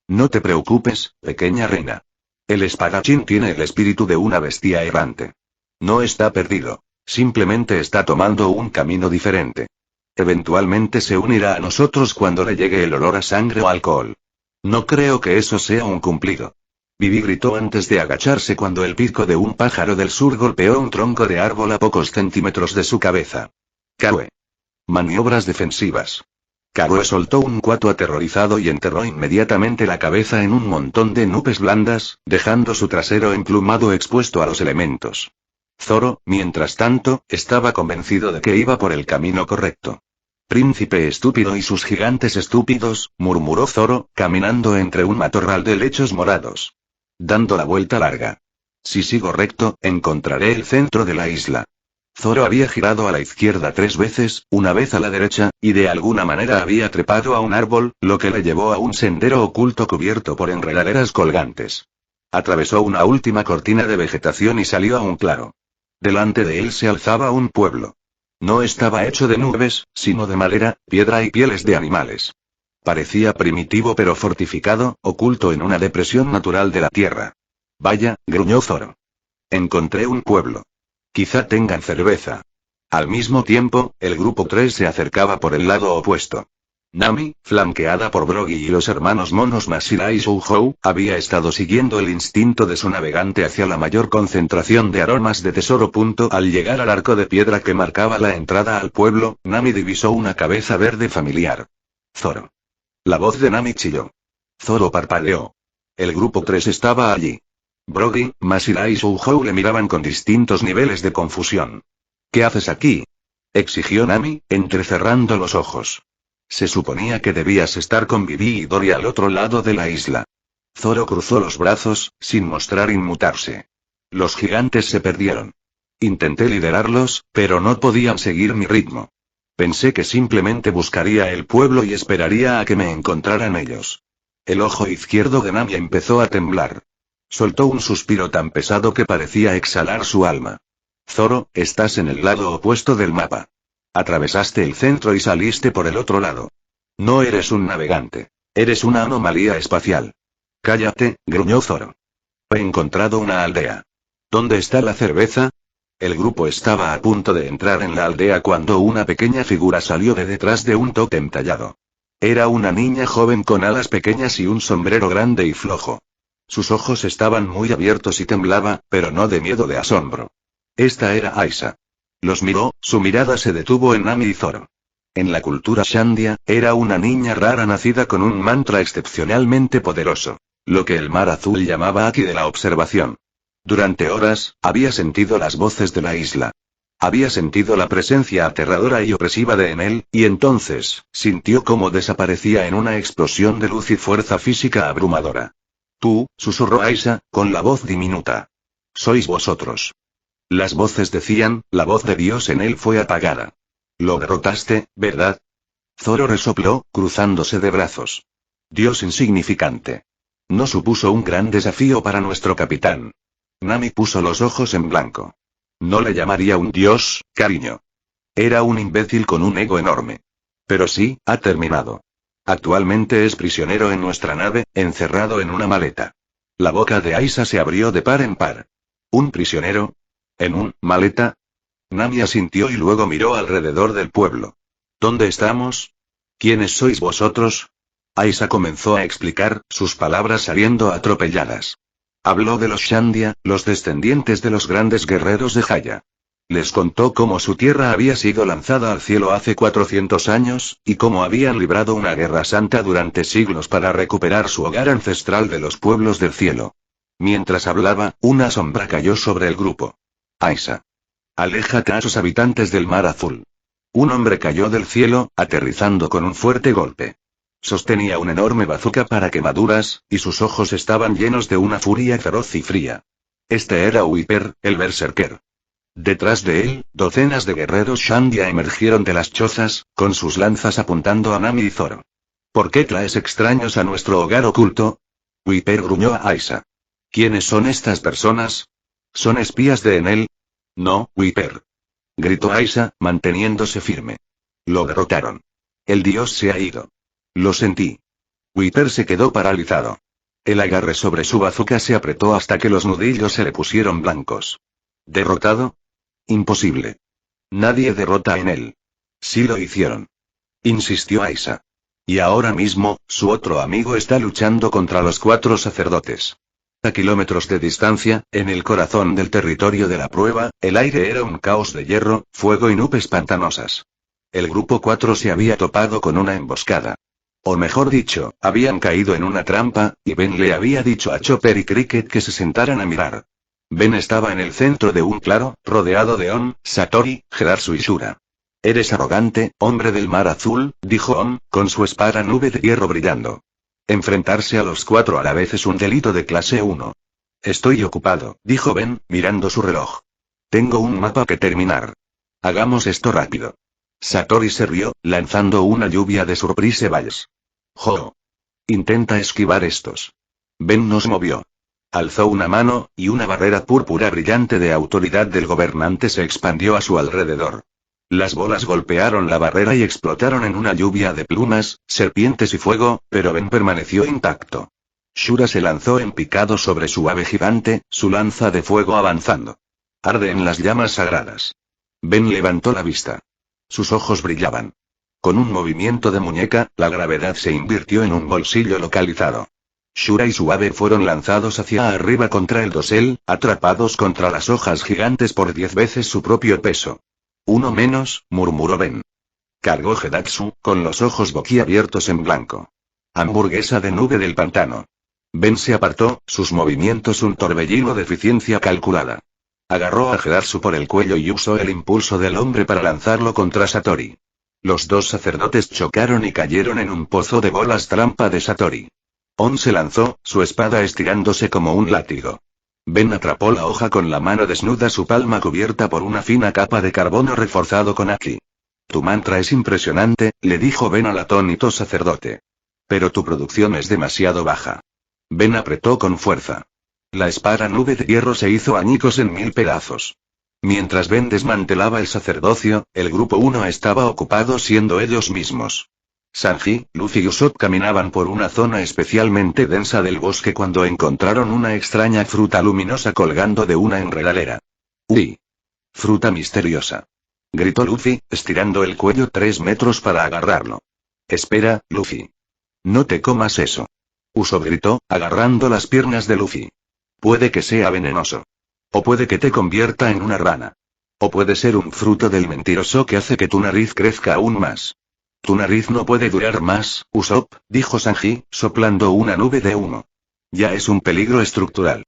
No te preocupes, pequeña reina. El espadachín tiene el espíritu de una bestia errante. No está perdido. Simplemente está tomando un camino diferente. Eventualmente se unirá a nosotros cuando le llegue el olor a sangre o alcohol. No creo que eso sea un cumplido. Vivi gritó antes de agacharse cuando el pico de un pájaro del sur golpeó un tronco de árbol a pocos centímetros de su cabeza. Karue. Maniobras defensivas. Karue soltó un cuato aterrorizado y enterró inmediatamente la cabeza en un montón de nubes blandas, dejando su trasero emplumado expuesto a los elementos. Zoro, mientras tanto, estaba convencido de que iba por el camino correcto. Príncipe estúpido y sus gigantes estúpidos, murmuró Zoro, caminando entre un matorral de lechos morados. Dando la vuelta larga. Si sigo recto, encontraré el centro de la isla. Zoro había girado a la izquierda 3 veces, una vez a la derecha, y de alguna manera había trepado a un árbol, lo que le llevó a un sendero oculto cubierto por enredaderas colgantes. Atravesó una última cortina de vegetación y salió a un claro. Delante de él se alzaba un pueblo. No estaba hecho de nubes, sino de madera, piedra y pieles de animales. Parecía primitivo pero fortificado, oculto en una depresión natural de la tierra. Vaya, gruñó Zoro. Encontré un pueblo. Quizá tengan cerveza. Al mismo tiempo, el grupo 3 se acercaba por el lado opuesto. Nami, flanqueada por Brogy y los hermanos monos Masira y Shouhou, había estado siguiendo el instinto de su navegante hacia la mayor concentración de aromas de tesoro. Al llegar al arco de piedra que marcaba la entrada al pueblo, Nami divisó una cabeza verde familiar. Zoro. La voz de Nami chilló. Zoro parpadeó. El grupo 3 estaba allí. Brody, Masira y Shouhou le miraban con distintos niveles de confusión. ¿Qué haces aquí?, exigió Nami, entrecerrando los ojos. Se suponía que debías estar con Vivi y Dory al otro lado de la isla. Zoro cruzó los brazos, sin mostrar inmutarse. Los gigantes se perdieron. Intenté liderarlos, pero no podían seguir mi ritmo. Pensé que simplemente buscaría el pueblo y esperaría a que me encontraran ellos. El ojo izquierdo de Nami empezó a temblar. Soltó un suspiro tan pesado que parecía exhalar su alma. Zoro, estás en el lado opuesto del mapa. Atravesaste el centro y saliste por el otro lado. No eres un navegante. Eres una anomalía espacial. Cállate, gruñó Zoro. He encontrado una aldea. ¿Dónde está la cerveza? El grupo estaba a punto de entrar en la aldea cuando una pequeña figura salió de detrás de un tótem tallado. Era una niña joven con alas pequeñas y un sombrero grande y flojo. Sus ojos estaban muy abiertos y temblaba, pero no de miedo, de asombro. Esta era Aisa. Los miró, su mirada se detuvo en Nami y Zoro. En la cultura Shandia, era una niña rara nacida con un mantra excepcionalmente poderoso. Lo que el mar azul llamaba Aki de la observación. Durante horas, había sentido las voces de la isla. Había sentido la presencia aterradora y opresiva de Enel, y entonces, sintió cómo desaparecía en una explosión de luz y fuerza física abrumadora. Tú, susurró Aisa, con la voz diminuta. Sois vosotros. Las voces decían, la voz de Dios en él fue apagada. Lo derrotaste, ¿verdad? Zoro resopló, cruzándose de brazos. Dios insignificante. No supuso un gran desafío para nuestro capitán. Nami puso los ojos en blanco. No le llamaría un dios, cariño. Era un imbécil con un ego enorme. Pero sí, ha terminado. Actualmente es prisionero en nuestra nave, encerrado en una maleta. La boca de Aisa se abrió de par en par. ¿Un prisionero? ¿En un maleta? Nami asintió y luego miró alrededor del pueblo. ¿Dónde estamos? ¿Quiénes sois vosotros? Aisa comenzó a explicar, sus palabras saliendo atropelladas. Habló de los Shandia, los descendientes de los grandes guerreros de Jaya. Les contó cómo su tierra había sido lanzada al cielo hace 400 años, y cómo habían librado una guerra santa durante siglos para recuperar su hogar ancestral de los pueblos del cielo. Mientras hablaba, una sombra cayó sobre el grupo. Aisa. Aléjate a esos habitantes del mar azul. Un hombre cayó del cielo, aterrizando con un fuerte golpe. Sostenía una enorme bazuca para quemaduras, y sus ojos estaban llenos de una furia feroz y fría. Este era Wiper, el berserker. Detrás de él, docenas de guerreros Shandia emergieron de las chozas, con sus lanzas apuntando a Nami y Zoro. ¿Por qué traes extraños a nuestro hogar oculto? Wiper gruñó a Aisa. ¿Quiénes son estas personas? ¿Son espías de Enel? No, Wiper. Gritó Aisa, manteniéndose firme. Lo derrotaron. El dios se ha ido. Lo sentí. Wiper se quedó paralizado. El agarre sobre su bazuca se apretó hasta que los nudillos se le pusieron blancos. ¿Derrotado? Imposible. Nadie derrota a Enel. Sí lo hicieron. Insistió Aisa. Y ahora mismo, su otro amigo está luchando contra los 4 sacerdotes. A kilómetros de distancia, en el corazón del territorio de la prueba, el aire era un caos de hierro, fuego y nubes pantanosas. El grupo 4 se había topado con una emboscada. O mejor dicho, habían caído en una trampa, y Ben le había dicho a Chopper y Cricket que se sentaran a mirar. Ben estaba en el centro de un claro, rodeado de On, Satori, Herasu y Shura. Eres arrogante, hombre del mar azul, dijo On, con su espada nube de hierro brillando. Enfrentarse a los 4 a la vez es un delito de clase 1. Estoy ocupado, dijo Ben, mirando su reloj. Tengo un mapa que terminar. Hagamos esto rápido. Satori se rió, lanzando una lluvia de surprise balls. ¡Jo! Intenta esquivar estos. Ben nos movió. Alzó una mano, y una barrera púrpura brillante de autoridad del gobernante se expandió a su alrededor. Las bolas golpearon la barrera y explotaron en una lluvia de plumas, serpientes y fuego, pero Ben permaneció intacto. Shura se lanzó en picado sobre su ave gigante, su lanza de fuego avanzando. Arde en las llamas sagradas. Ben levantó la vista. Sus ojos brillaban. Con un movimiento de muñeca, la gravedad se invirtió en un bolsillo localizado. Shura y su ave fueron lanzados hacia arriba contra el dosel, atrapados contra las hojas gigantes por 10 veces su propio peso. Uno menos, murmuró Ben. Cargó Gedatsu, con los ojos boquiabiertos en blanco. Hamburguesa de nube del pantano. Ben se apartó, sus movimientos un torbellino de eficiencia calculada. Agarró a Gedatsu por el cuello y usó el impulso del hombre para lanzarlo contra Satori. Los dos sacerdotes chocaron y cayeron en un pozo de bolas trampa de Satori. On se lanzó, su espada estirándose como un látigo. Ben atrapó la hoja con la mano desnuda, su palma cubierta por una fina capa de carbono reforzado con Aki. Tu mantra es impresionante, le dijo Ben al atónito sacerdote. Pero tu producción es demasiado baja. Ben apretó con fuerza. La espada nube de hierro se hizo añicos en 1000 pedazos. Mientras Ben desmantelaba el sacerdocio, el grupo 1 estaba ocupado siendo ellos mismos. Sanji, Luffy y Usopp caminaban por una zona especialmente densa del bosque cuando encontraron una extraña fruta luminosa colgando de una enredadera. ¡Uy! Fruta misteriosa. Gritó Luffy, estirando el cuello 3 metros para agarrarlo. Espera, Luffy. No te comas eso. Usopp gritó, agarrando las piernas de Luffy. Puede que sea venenoso. O puede que te convierta en una rana. O puede ser un fruto del mentiroso que hace que tu nariz crezca aún más. Tu nariz no puede durar más, Usopp, dijo Sanji, soplando una nube de humo. Ya es un peligro estructural.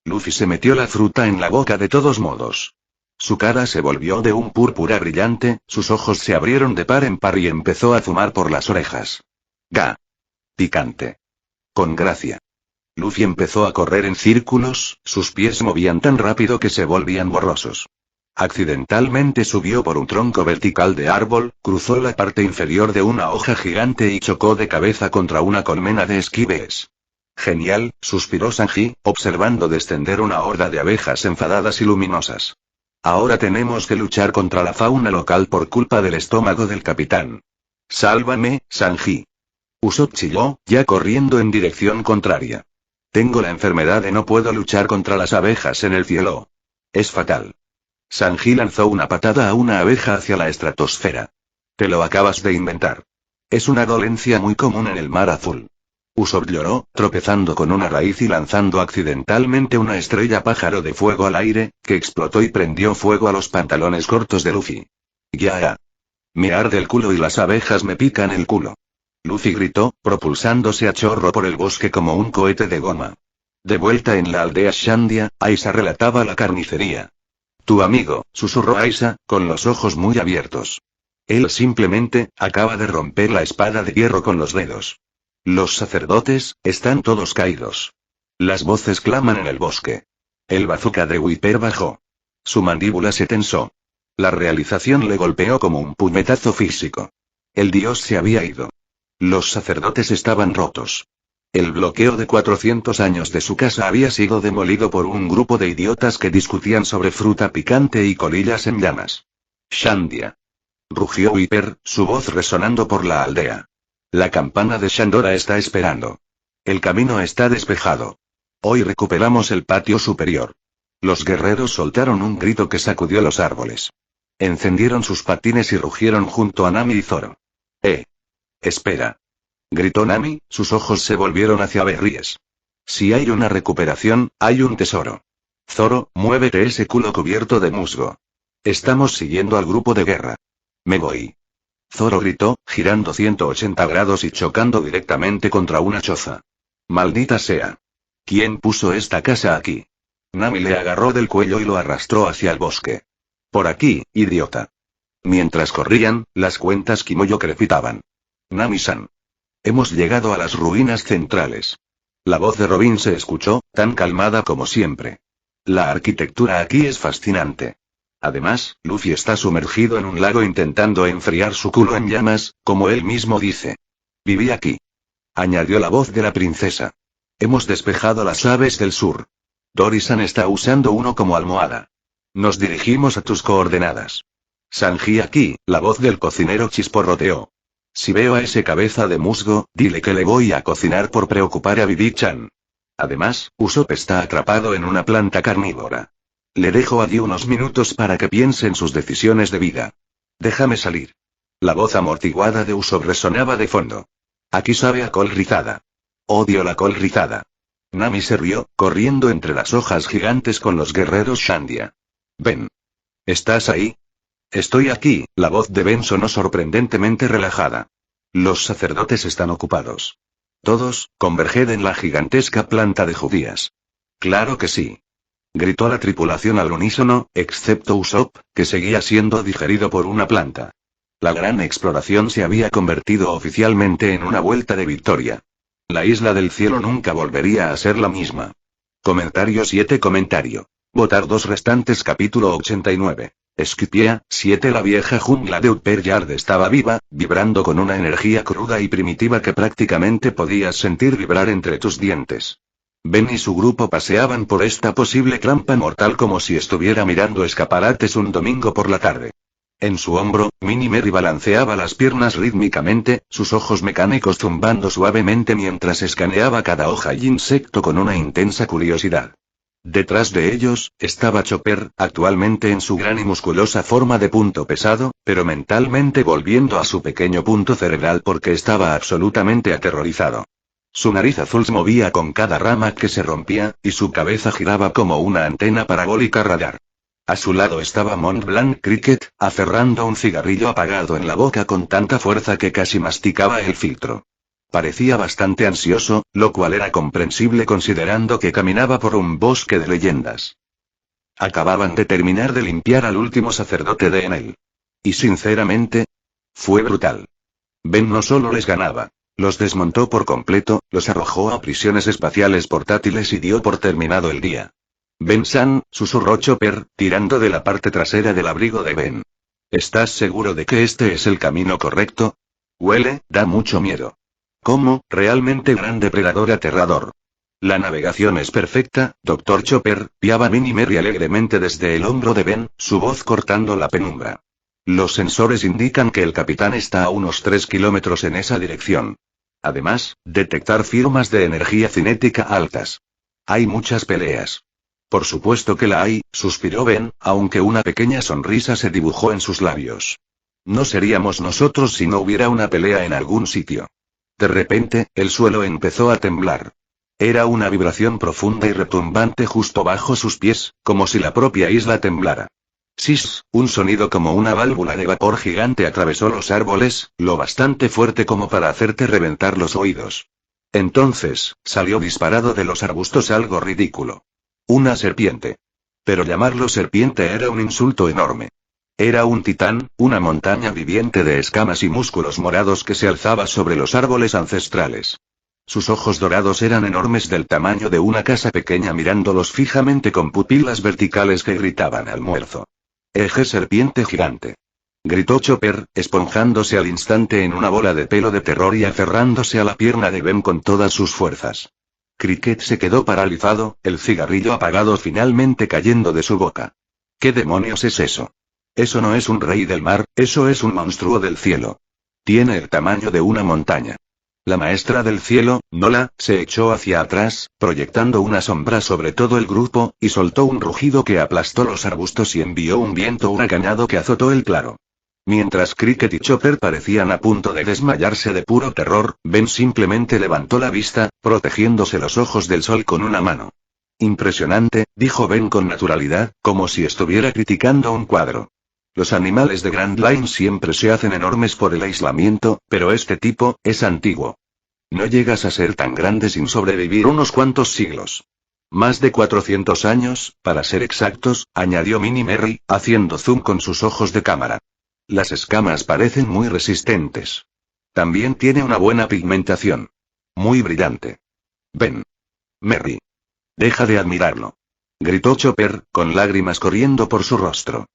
Luffy se metió la fruta en la boca de todos modos. Su cara se volvió de un púrpura brillante, sus ojos se abrieron de par en par y empezó a fumar por las orejas. ¡Ga! Picante. Con gracia. Luffy empezó a correr en círculos, sus pies movían tan rápido que se volvían borrosos. Accidentalmente subió por un tronco vertical de árbol, cruzó la parte inferior de una hoja gigante y chocó de cabeza contra una colmena de esquíes. Genial, suspiró Sanji, observando descender una horda de abejas enfadadas y luminosas. Ahora tenemos que luchar contra la fauna local por culpa del estómago del capitán. Sálvame, Sanji. Usopp chilló, ya corriendo en dirección contraria. Tengo la enfermedad de no puedo luchar contra las abejas en el cielo. Es fatal. Sanji lanzó una patada a una abeja hacia la estratosfera. Te lo acabas de inventar. Es una dolencia muy común en el mar azul. Usopp lloró, tropezando con una raíz y lanzando accidentalmente una estrella pájaro de fuego al aire, que explotó y prendió fuego a los pantalones cortos de Luffy. ¡Ya! Me arde el culo y las abejas me pican el culo. Luffy gritó, propulsándose a chorro por el bosque como un cohete de goma. De vuelta en la aldea Shandia, Aisa relataba la carnicería. Tu amigo, susurró Aisa, con los ojos muy abiertos. Él simplemente, acaba de romper la espada de hierro con los dedos. Los sacerdotes, están todos caídos. Las voces claman en el bosque. El bazooka de Wiper bajó. Su mandíbula se tensó. La realización le golpeó como un puñetazo físico. El dios se había ido. Los sacerdotes estaban rotos. El bloqueo de 400 años de su casa había sido demolido por un grupo de idiotas que discutían sobre fruta picante y colillas en llamas. Shandia. Rugió Wiper, su voz resonando por la aldea. La campana de Shandora está esperando. El camino está despejado. Hoy recuperamos el patio superior. Los guerreros soltaron un grito que sacudió los árboles. Encendieron sus patines y rugieron junto a Nami y Zoro. Espera. Gritó Nami, sus ojos se volvieron hacia Berries. Si hay una recuperación, hay un tesoro. Zoro, muévete ese culo cubierto de musgo. Estamos siguiendo al grupo de guerra. Me voy. Zoro gritó, girando 180 grados y chocando directamente contra una choza. Maldita sea. ¿Quién puso esta casa aquí? Nami le agarró del cuello y lo arrastró hacia el bosque. Por aquí, idiota. Mientras corrían, las cuentas Kimoyo crepitaban. Nami-san. Hemos llegado a las ruinas centrales. La voz de Robin se escuchó, tan calmada como siempre. La arquitectura aquí es fascinante. Además, Luffy está sumergido en un lago intentando enfriar su culo en llamas, como él mismo dice. Viví aquí. Añadió la voz de la princesa. Hemos despejado las aves del sur. Dory-san está usando uno como almohada. Nos dirigimos a tus coordenadas. Sanji aquí, la voz del cocinero chisporroteó. Si veo a ese cabeza de musgo, dile que le voy a cocinar por preocupar a Bibi-chan. Además, Usopp está atrapado en una planta carnívora. Le dejo allí unos minutos para que piense en sus decisiones de vida. Déjame salir. La voz amortiguada de Usopp resonaba de fondo. Aquí sabe a col rizada. Odio la col rizada. Nami se rió, corriendo entre las hojas gigantes con los guerreros Shandia. Ven. ¿Estás ahí? Estoy aquí, la voz de Ben sonó sorprendentemente relajada. Los sacerdotes están ocupados. Todos, converged en la gigantesca planta de judías. Claro que sí. Gritó la tripulación al unísono, excepto Usopp, que seguía siendo digerido por una planta. La gran exploración se había convertido oficialmente en una vuelta de victoria. La isla del cielo nunca volvería a ser la misma. Comentario 7. Votar 2 restantes. Capítulo 89. Skypiea 7. La vieja jungla de Upper Yard estaba viva, vibrando con una energía cruda y primitiva que prácticamente podías sentir vibrar entre tus dientes. Ben y su grupo paseaban por esta posible trampa mortal como si estuviera mirando escaparates un domingo por la tarde. En su hombro, Minnie Mary balanceaba las piernas rítmicamente, sus ojos mecánicos zumbando suavemente mientras escaneaba cada hoja y insecto con una intensa curiosidad. Detrás de ellos, estaba Chopper, actualmente en su gran y musculosa forma de punto pesado, pero mentalmente volviendo a su pequeño punto cerebral porque estaba absolutamente aterrorizado. Su nariz azul se movía con cada rama que se rompía, y su cabeza giraba como una antena parabólica radar. A su lado estaba Mont Blanc Cricket, aferrando un cigarrillo apagado en la boca con tanta fuerza que casi masticaba el filtro. Parecía bastante ansioso, lo cual era comprensible considerando que caminaba por un bosque de leyendas. Acababan de terminar de limpiar al último sacerdote de Enel. Y sinceramente, fue brutal. Ben no solo les ganaba. Los desmontó por completo, los arrojó a prisiones espaciales portátiles y dio por terminado el día. Ben-san, susurró Chopper, tirando de la parte trasera del abrigo de Ben. ¿Estás seguro de que este es el camino correcto? Huele, da mucho miedo. ¿Cómo? Realmente gran depredador aterrador. La navegación es perfecta, Dr. Chopper, piaba Minnie Mary alegremente desde el hombro de Ben, su voz cortando la penumbra. Los sensores indican que el capitán está a unos 3 kilómetros en esa dirección. Además, detectar firmas de energía cinética altas. Hay muchas peleas. Por supuesto que la hay, suspiró Ben, aunque una pequeña sonrisa se dibujó en sus labios. No seríamos nosotros si no hubiera una pelea en algún sitio. De repente, el suelo empezó a temblar. Era una vibración profunda y retumbante justo bajo sus pies, como si la propia isla temblara. ¡Sis! Un sonido como una válvula de vapor gigante atravesó los árboles, lo bastante fuerte como para hacerte reventar los oídos. Entonces, salió disparado de los arbustos algo ridículo. Una serpiente. Pero llamarlo serpiente era un insulto enorme. Era un titán, una montaña viviente de escamas y músculos morados que se alzaba sobre los árboles ancestrales. Sus ojos dorados eran enormes del tamaño de una casa pequeña mirándolos fijamente con pupilas verticales que gritaban almuerzo. Eje serpiente gigante. Gritó Chopper, esponjándose al instante en una bola de pelo de terror y aferrándose a la pierna de Ben con todas sus fuerzas. Cricket se quedó paralizado, el cigarrillo apagado finalmente cayendo de su boca. ¿Qué demonios es eso? Eso no es un rey del mar, eso es un monstruo del cielo. Tiene el tamaño de una montaña. La maestra del cielo, Nola, se echó hacia atrás, proyectando una sombra sobre todo el grupo, y soltó un rugido que aplastó los arbustos y envió un viento huracanado que azotó el claro. Mientras Cricket y Chopper parecían a punto de desmayarse de puro terror, Ben simplemente levantó la vista, protegiéndose los ojos del sol con una mano. Impresionante, dijo Ben con naturalidad, como si estuviera criticando un cuadro. Los animales de Grand Line siempre se hacen enormes por el aislamiento, pero este tipo, es antiguo. No llegas a ser tan grande sin sobrevivir unos cuantos siglos. Más de 400 años, para ser exactos, añadió Minnie Mary, haciendo zoom con sus ojos de cámara. Las escamas parecen muy resistentes. También tiene una buena pigmentación. Muy brillante. Ben. Mary. Deja de admirarlo. Gritó Chopper, con lágrimas corriendo por su rostro.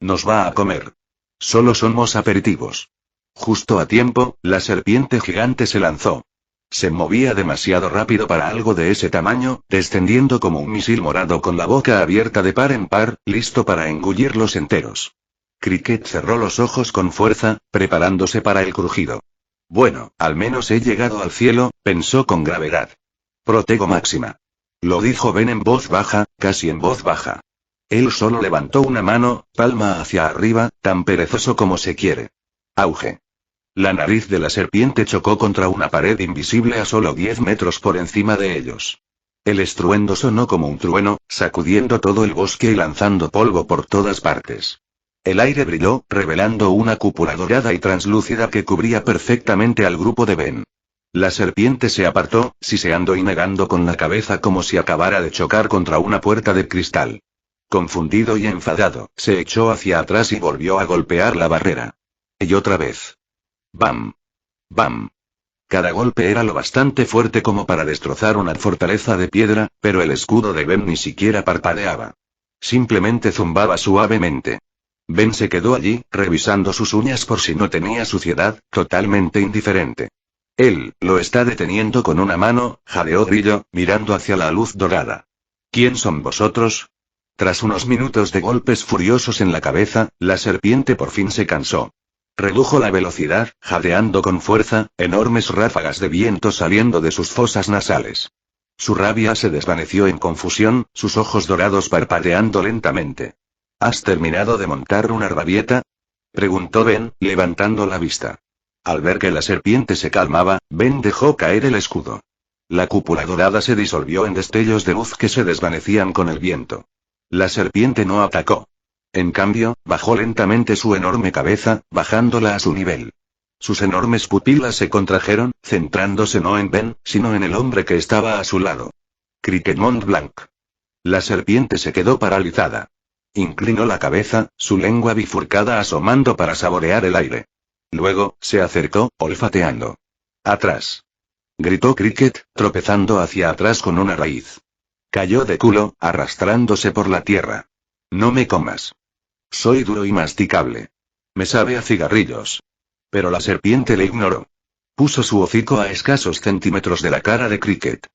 Nos va a comer. Solo somos aperitivos. Justo a tiempo, la serpiente gigante se lanzó. Se movía demasiado rápido para algo de ese tamaño, descendiendo como un misil morado con la boca abierta de par en par, listo para engullirlos enteros. Cricket cerró los ojos con fuerza, preparándose para el crujido. Bueno, al menos he llegado al cielo, pensó con gravedad. Protego máxima. Lo dijo Ben en voz baja, casi en voz baja. Él solo levantó una mano, palma hacia arriba, tan perezoso como se quiere. Auge. La nariz de la serpiente chocó contra una pared invisible a solo 10 metros por encima de ellos. El estruendo sonó como un trueno, sacudiendo todo el bosque y lanzando polvo por todas partes. El aire brilló, revelando una cúpula dorada y translúcida que cubría perfectamente al grupo de Ben. La serpiente se apartó, siseando y negando con la cabeza como si acabara de chocar contra una puerta de cristal. Confundido y enfadado, se echó hacia atrás y volvió a golpear la barrera. Y otra vez. ¡Bam! ¡Bam! Cada golpe era lo bastante fuerte como para destrozar una fortaleza de piedra, pero el escudo de Ben ni siquiera parpadeaba. Simplemente zumbaba suavemente. Ben se quedó allí, revisando sus uñas por si no tenía suciedad, totalmente indiferente. Él, lo está deteniendo con una mano, jadeó Grillo, mirando hacia la luz dorada. ¿Quién son vosotros? Tras unos minutos de golpes furiosos en la cabeza, la serpiente por fin se cansó. Redujo la velocidad, jadeando con fuerza, enormes ráfagas de viento saliendo de sus fosas nasales. Su rabia se desvaneció en confusión, sus ojos dorados parpadeando lentamente. ¿Has terminado de montar una rabieta? Preguntó Ben, levantando la vista. Al ver que la serpiente se calmaba, Ben dejó caer el escudo. La cúpula dorada se disolvió en destellos de luz que se desvanecían con el viento. La serpiente no atacó. En cambio, bajó lentamente su enorme cabeza, bajándola a su nivel. Sus enormes pupilas se contrajeron, centrándose no en Ben, sino en el hombre que estaba a su lado. Cricket Montblanc. La serpiente se quedó paralizada. Inclinó la cabeza, su lengua bifurcada asomando para saborear el aire. Luego, se acercó, olfateando. ¡Atrás! Gritó Cricket, tropezando hacia atrás con una raíz. Cayó de culo, arrastrándose por la tierra. No me comas. Soy duro y masticable. Me sabe a cigarrillos. Pero la serpiente le ignoró. Puso su hocico a escasos centímetros de la cara de Cricket.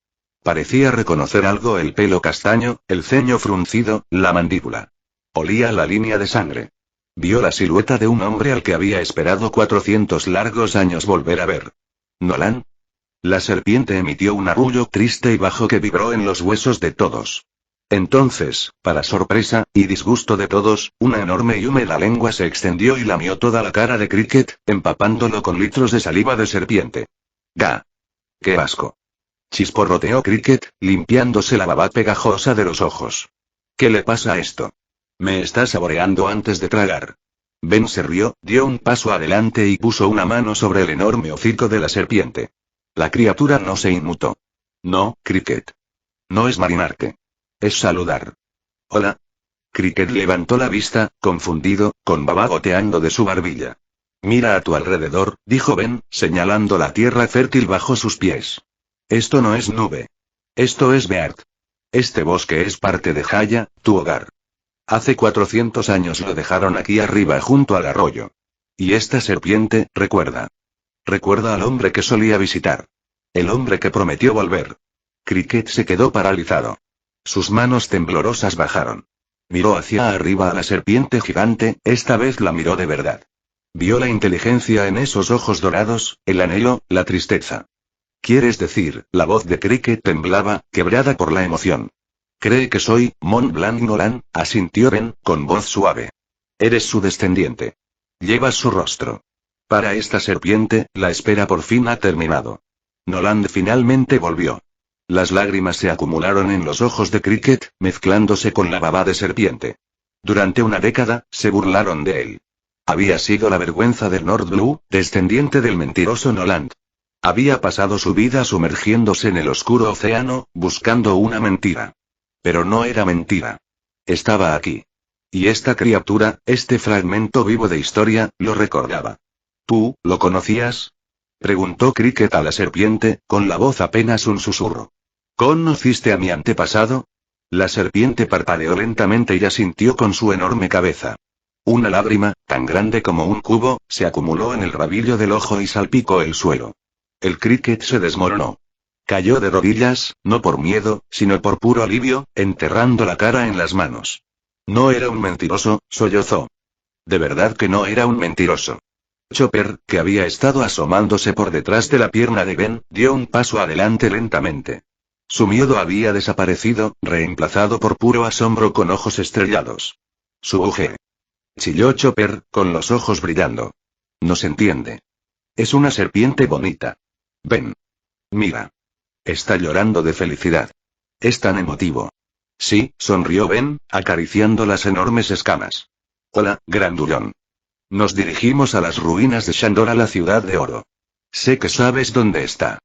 Parecía reconocer algo: el pelo castaño, el ceño fruncido, la mandíbula. Olía la línea de sangre. Vio la silueta de un hombre al que había esperado 400 largos años volver a ver. ¿Nolan? La serpiente emitió un arrullo triste y bajo que vibró en los huesos de todos. Entonces, para sorpresa y disgusto de todos, una enorme y húmeda lengua se extendió y lamió toda la cara de Cricket, empapándolo con litros de saliva de serpiente. ¡Ga! ¡Qué asco! Chisporroteó Cricket, limpiándose la baba pegajosa de los ojos. ¿Qué le pasa a esto? Me está saboreando antes de tragar. Ben se rió, dio un paso adelante y puso una mano sobre el enorme hocico de la serpiente. La criatura no se inmutó. No, Cricket. No es marinarte. Es saludar. Hola. Cricket levantó la vista, confundido, con baba goteando de su barbilla. Mira a tu alrededor, dijo Ben, señalando la tierra fértil bajo sus pies. Esto no es nube. Esto es Beard. Este bosque es parte de Jaya, tu hogar. Hace 400 años lo dejaron aquí arriba junto al arroyo. Y esta serpiente, recuerda. Recuerda al hombre que solía visitar. El hombre que prometió volver. Cricket se quedó paralizado. Sus manos temblorosas bajaron. Miró hacia arriba a la serpiente gigante, esta vez la miró de verdad. Vio la inteligencia en esos ojos dorados, el anhelo, la tristeza. ¿Quieres decir? La voz de Cricket temblaba, quebrada por la emoción. Cree que soy Montblanc Nolan, asintió Ben, con voz suave. Eres su descendiente. Llevas su rostro. Para esta serpiente, la espera por fin ha terminado. Nolan finalmente volvió. Las lágrimas se acumularon en los ojos de Cricket, mezclándose con la baba de serpiente. Durante una década, se burlaron de él. Había sido la vergüenza del North Blue, descendiente del mentiroso Nolan. Había pasado su vida sumergiéndose en el oscuro océano, buscando una mentira. Pero no era mentira. Estaba aquí. Y esta criatura, este fragmento vivo de historia, lo recordaba. ¿Tú, lo conocías? Preguntó Cricket a la serpiente, con la voz apenas un susurro. ¿Conociste a mi antepasado? La serpiente parpadeó lentamente y asintió con su enorme cabeza. Una lágrima, tan grande como un cubo, se acumuló en el rabillo del ojo y salpicó el suelo. El Cricket se desmoronó. Cayó de rodillas, no por miedo, sino por puro alivio, enterrando la cara en las manos. No era un mentiroso, sollozó. De verdad que no era un mentiroso. Chopper, que había estado asomándose por detrás de la pierna de Ben, dio un paso adelante lentamente. Su miedo había desaparecido, reemplazado por puro asombro con ojos estrellados. Suge. Chilló Chopper, con los ojos brillando. No se entiende. Es una serpiente bonita. Ben. Mira. Está llorando de felicidad. Es tan emotivo. Sí, sonrió Ben, acariciando las enormes escamas. Hola, grandullón. Nos dirigimos a las ruinas de Shandora, la ciudad de oro. Sé que sabes dónde está.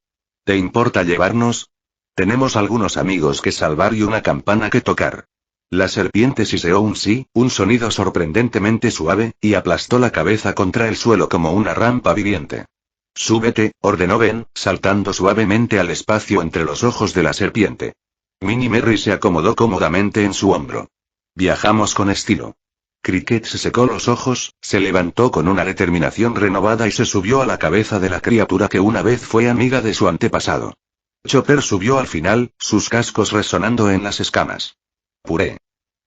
¿Te importa llevarnos? Tenemos algunos amigos que salvar y una campana que tocar. La serpiente siseó un sí, un sonido sorprendentemente suave, y aplastó la cabeza contra el suelo como una rampa viviente. Súbete, ordenó Ben, saltando suavemente al espacio entre los ojos de la serpiente. Minnie Merry se acomodó cómodamente en su hombro. Viajamos con estilo. Cricket se secó los ojos, se levantó con una determinación renovada y se subió a la cabeza de la criatura que una vez fue amiga de su antepasado. Chopper subió al final, sus cascos resonando en las escamas. ¡Puré!,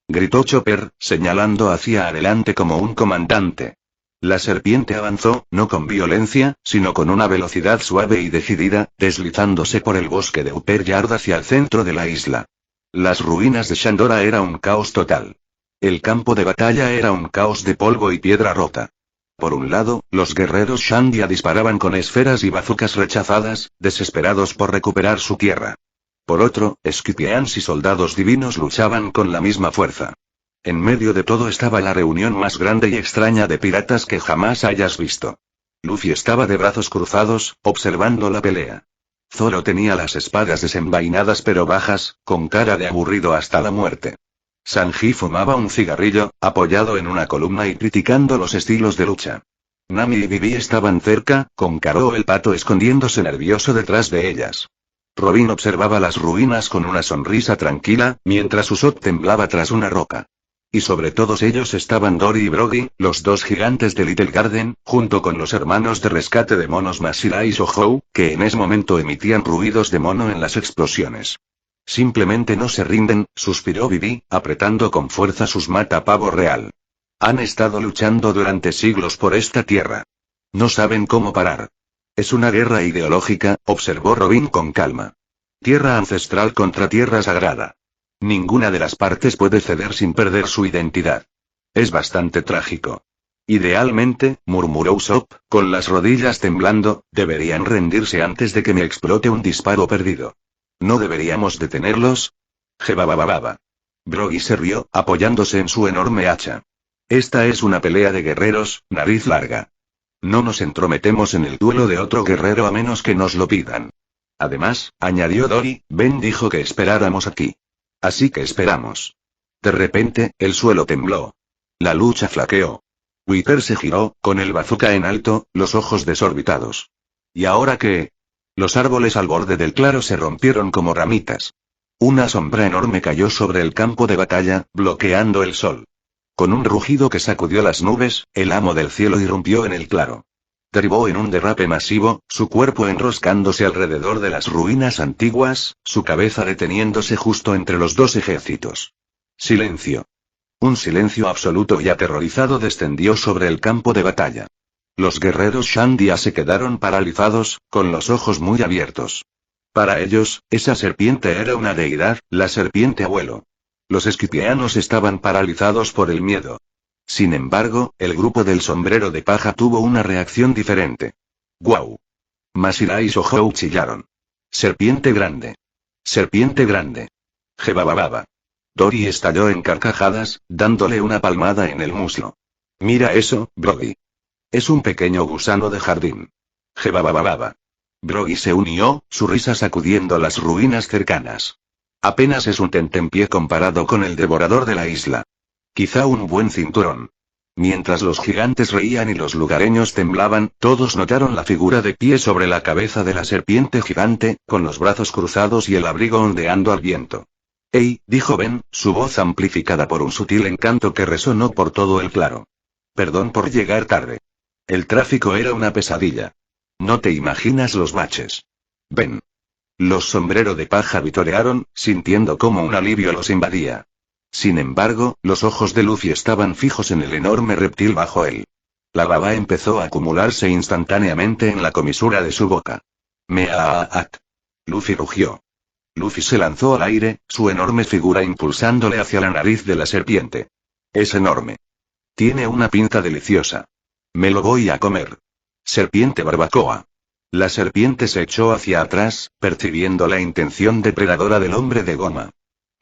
gritó Chopper, señalando hacia adelante como un comandante. La serpiente avanzó, no con violencia, sino con una velocidad suave y decidida, deslizándose por el bosque de Upper Yard hacia el centro de la isla. Las ruinas de Shandora era un caos total. El campo de batalla era un caos de polvo y piedra rota. Por un lado, los guerreros Shandia disparaban con esferas y bazucas rechazadas, desesperados por recuperar su tierra. Por otro, Scythians y soldados divinos luchaban con la misma fuerza. En medio de todo estaba la reunión más grande y extraña de piratas que jamás hayas visto. Luffy estaba de brazos cruzados, observando la pelea. Zoro tenía las espadas desenvainadas pero bajas, con cara de aburrido hasta la muerte. Sanji fumaba un cigarrillo, apoyado en una columna y criticando los estilos de lucha. Nami y Vivi estaban cerca, con Karo el pato escondiéndose nervioso detrás de ellas. Robin observaba las ruinas con una sonrisa tranquila, mientras Usopp temblaba tras una roca. Y sobre todos ellos estaban Dory y Broggy, los dos gigantes de Little Garden, junto con los hermanos de rescate de monos Masira y Sohou, que en ese momento emitían ruidos de mono en las explosiones. Simplemente no se rinden, suspiró Vivi, apretando con fuerza sus mata-pavo real. Han estado luchando durante siglos por esta tierra. No saben cómo parar. Es una guerra ideológica, observó Robin con calma. Tierra ancestral contra tierra sagrada. Ninguna de las partes puede ceder sin perder su identidad. Es bastante trágico. Idealmente, murmuró Usopp, con las rodillas temblando, deberían rendirse antes de que me explote un disparo perdido. ¿No deberíamos detenerlos? Jebabababa. Broggy se rió, apoyándose en su enorme hacha. Esta es una pelea de guerreros, nariz larga. No nos entrometemos en el duelo de otro guerrero a menos que nos lo pidan. Además, añadió Dory, Ben dijo que esperáramos aquí. Así que esperamos. De repente, el suelo tembló. La lucha flaqueó. Wither se giró, con el bazooka en alto, los ojos desorbitados. ¿Y ahora qué? Los árboles al borde del claro se rompieron como ramitas. Una sombra enorme cayó sobre el campo de batalla, bloqueando el sol. Con un rugido que sacudió las nubes, el amo del cielo irrumpió en el claro. Derribó en un derrape masivo, su cuerpo enroscándose alrededor de las ruinas antiguas, su cabeza deteniéndose justo entre los dos ejércitos. Silencio. Un silencio absoluto y aterrorizado descendió sobre el campo de batalla. Los guerreros Shandia se quedaron paralizados, con los ojos muy abiertos. Para ellos, esa serpiente era una deidad, la serpiente abuelo. Los Scythianos estaban paralizados por el miedo. Sin embargo, el grupo del sombrero de paja tuvo una reacción diferente. ¡Guau! Masira y Sohou chillaron. ¡Serpiente grande! ¡Serpiente grande! ¡Jebabababa! Dory estalló en carcajadas, dándole una palmada en el muslo. «Mira eso, Broggy. Es un pequeño gusano de jardín». Jebabababa. Broggy se unió, su risa sacudiendo las ruinas cercanas. Apenas es un tentempié comparado con el devorador de la isla. Quizá un buen cinturón. Mientras los gigantes reían y los lugareños temblaban, todos notaron la figura de pie sobre la cabeza de la serpiente gigante, con los brazos cruzados y el abrigo ondeando al viento. «¡Ey!», dijo Ben, su voz amplificada por un sutil encanto que resonó por todo el claro. «Perdón por llegar tarde. El tráfico era una pesadilla. No te imaginas los baches». «Ben». Los sombrero de paja vitorearon, sintiendo cómo un alivio los invadía. Sin embargo, los ojos de Luffy estaban fijos en el enorme reptil bajo él. La baba empezó a acumularse instantáneamente en la comisura de su boca. «Meaaat». Luffy rugió. Luffy se lanzó al aire, su enorme figura impulsándole hacia la nariz de la serpiente. «Es enorme. Tiene una pinta deliciosa. Me lo voy a comer». «Serpiente barbacoa». La serpiente se echó hacia atrás, percibiendo la intención depredadora del hombre de goma.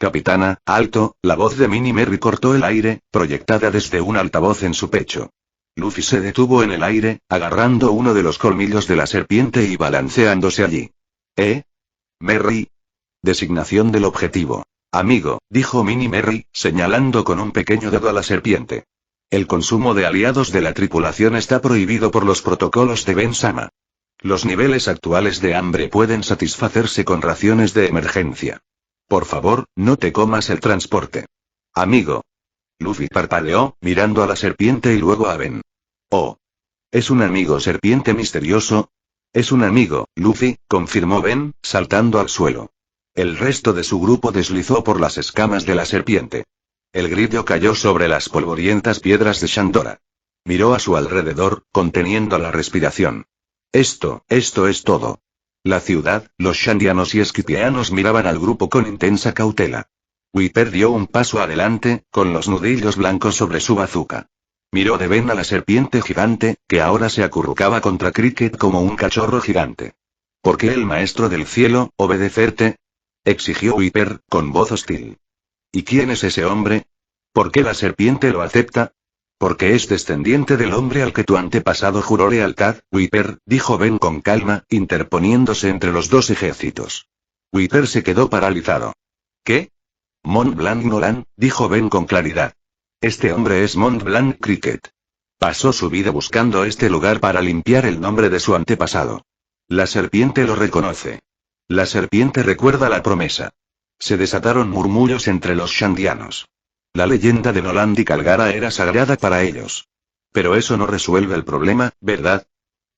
Capitana, alto, la voz de Minnie Merry cortó el aire, proyectada desde un altavoz en su pecho. Luffy se detuvo en el aire, agarrando uno de los colmillos de la serpiente y balanceándose allí. Merry. Designación del objetivo. Amigo, dijo Minnie Merry, señalando con un pequeño dedo a la serpiente. El consumo de aliados de la tripulación está prohibido por los protocolos de Ben-sama. Los niveles actuales de hambre pueden satisfacerse con raciones de emergencia. Por favor, no te comas el transporte. Amigo. Luffy parpadeó, mirando a la serpiente y luego a Ben. Oh. ¿Es un amigo serpiente misterioso? Es un amigo, Luffy, confirmó Ben, saltando al suelo. El resto de su grupo deslizó por las escamas de la serpiente. El grillo cayó sobre las polvorientas piedras de Shandora. Miró a su alrededor, conteniendo la respiración. Esto es todo. La ciudad, los shandianos y esquipianos miraban al grupo con intensa cautela. Whipper dio un paso adelante, con los nudillos blancos sobre su bazuca. Miró de Ben a la serpiente gigante, que ahora se acurrucaba contra Cricket como un cachorro gigante. ¿Por qué el maestro del cielo, obedecerte? Exigió Whipper, con voz hostil. ¿Y quién es ese hombre? ¿Por qué la serpiente lo acepta? Porque es descendiente del hombre al que tu antepasado juró lealtad, Whipper, dijo Ben con calma, interponiéndose entre los dos ejércitos. Whipper se quedó paralizado. ¿Qué? Mont Blanc Nolan, dijo Ben con claridad. Este hombre es Mont Blanc Cricket. Pasó su vida buscando este lugar para limpiar el nombre de su antepasado. La serpiente lo reconoce. La serpiente recuerda la promesa. Se desataron murmullos entre los shandianos. La leyenda de Noland y Calgara era sagrada para ellos. Pero eso no resuelve el problema, ¿verdad?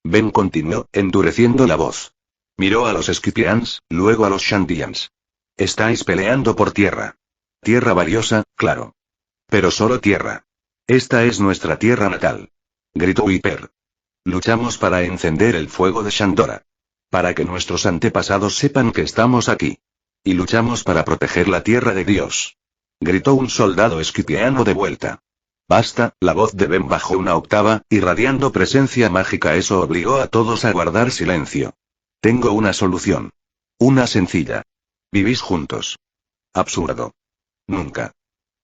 Ben continuó, endureciendo la voz. Miró a los Skipians, luego a los Shandians. Estáis peleando por tierra. Tierra valiosa, claro. Pero solo tierra. Esta es nuestra tierra natal. Gritó Whipper. Luchamos para encender el fuego de Shandora. Para que nuestros antepasados sepan que estamos aquí. Y luchamos para proteger la tierra de Dios. Gritó un soldado esquipiano de vuelta. Basta, la voz de Ben bajó una octava, irradiando presencia mágica. Eso obligó a todos a guardar silencio. Tengo una solución. Una sencilla. Vivís juntos. Absurdo. Nunca.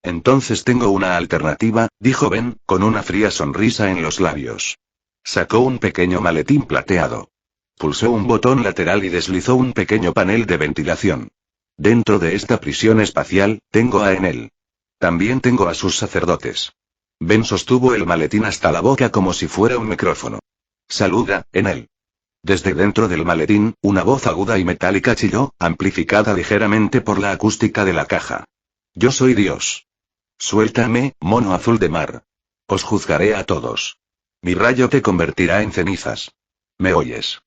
Entonces tengo una alternativa, dijo Ben, con una fría sonrisa en los labios. Sacó un pequeño maletín plateado. Pulsó un botón lateral y deslizó un pequeño panel de ventilación. Dentro de esta prisión espacial, tengo a Enel. También tengo a sus sacerdotes. Ben sostuvo el maletín hasta la boca como si fuera un micrófono. Saluda, Enel. Desde dentro del maletín, una voz aguda y metálica chilló, amplificada ligeramente por la acústica de la caja. Yo soy Dios. Suéltame, mono azul de mar. Os juzgaré a todos. Mi rayo te convertirá en cenizas. ¿Me oyes?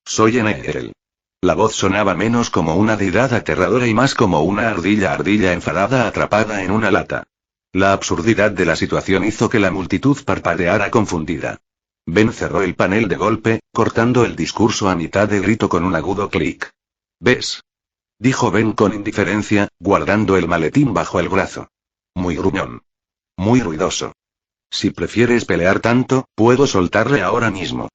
Soy Enel. La voz sonaba menos como una deidad aterradora y más como una ardilla enfadada atrapada en una lata. La absurdidad de la situación hizo que la multitud parpadeara confundida. Ben cerró el panel de golpe, cortando el discurso a mitad de grito con un agudo clic. ¿Ves? Dijo Ben con indiferencia, guardando el maletín bajo el brazo. Muy gruñón. Muy ruidoso. Si prefieres pelear tanto, puedo soltarle ahora mismo.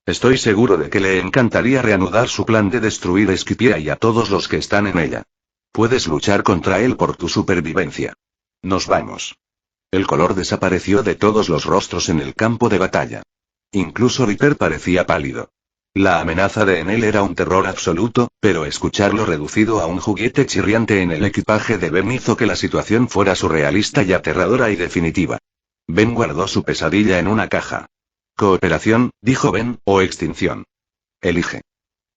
Estoy seguro de que le encantaría reanudar su plan de destruir Esquipia y a todos los que están en ella. Puedes luchar contra él por tu supervivencia. Nos vamos. El color desapareció de todos los rostros en el campo de batalla. Incluso Viper parecía pálido. La amenaza de Enel era un terror absoluto, pero escucharlo reducido a un juguete chirriante en el equipaje de Ben hizo que la situación fuera surrealista y aterradora y definitiva. Ben guardó su pesadilla en una caja. Cooperación, dijo Ben, o extinción. Elige.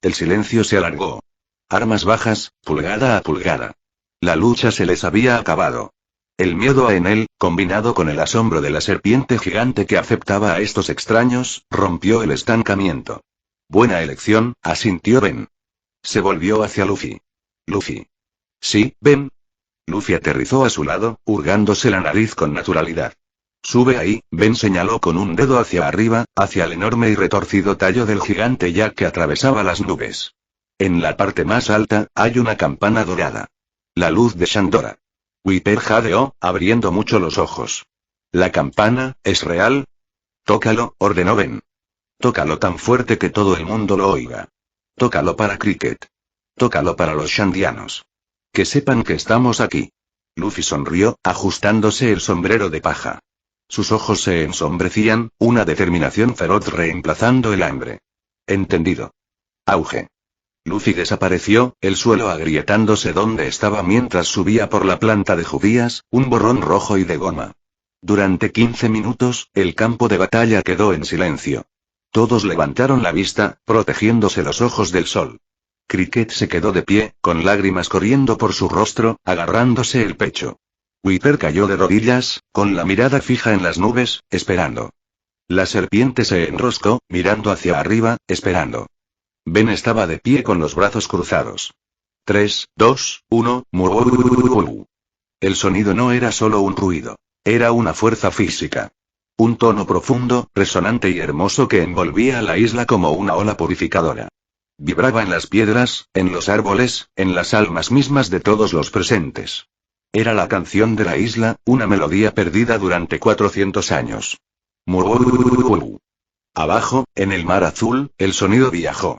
El silencio se alargó. Armas bajas, pulgada a pulgada. La lucha se les había acabado. El miedo a Enel, combinado con el asombro de la serpiente gigante que aceptaba a estos extraños, rompió el estancamiento. Buena elección, asintió Ben. Se volvió hacia Luffy. Luffy. Sí, Ben. Luffy aterrizó a su lado, hurgándose la nariz con naturalidad. Sube ahí, Ben señaló con un dedo hacia arriba, hacia el enorme y retorcido tallo del gigante Jack que atravesaba las nubes. En la parte más alta, hay una campana dorada. La luz de Shandora. Whipper jadeó, abriendo mucho los ojos. ¿La campana, es real? Tócalo, ordenó Ben. Tócalo tan fuerte que todo el mundo lo oiga. Tócalo para Cricket. Tócalo para los shandianos. Que sepan que estamos aquí. Luffy sonrió, ajustándose el sombrero de paja. Sus ojos se ensombrecían, una determinación feroz reemplazando el hambre. Entendido. Auge. Luffy desapareció, el suelo agrietándose donde estaba mientras subía por la planta de judías, un borrón rojo y de goma. Durante 15 minutos, el campo de batalla quedó en silencio. Todos levantaron la vista, protegiéndose los ojos del sol. Cricket se quedó de pie, con lágrimas corriendo por su rostro, agarrándose el pecho. Whipper cayó de rodillas, con la mirada fija en las nubes, esperando. La serpiente se enroscó, mirando hacia arriba, esperando. Ben estaba de pie con los brazos cruzados. 3, 2, 1, muuu. El sonido no era solo un ruido. Era una fuerza física. Un tono profundo, resonante y hermoso que envolvía a la isla como una ola purificadora. Vibraba en las piedras, en los árboles, en las almas mismas de todos los presentes. Era la canción de la isla, una melodía perdida durante 400 años. Muuu. Abajo, en el mar azul, el sonido viajó.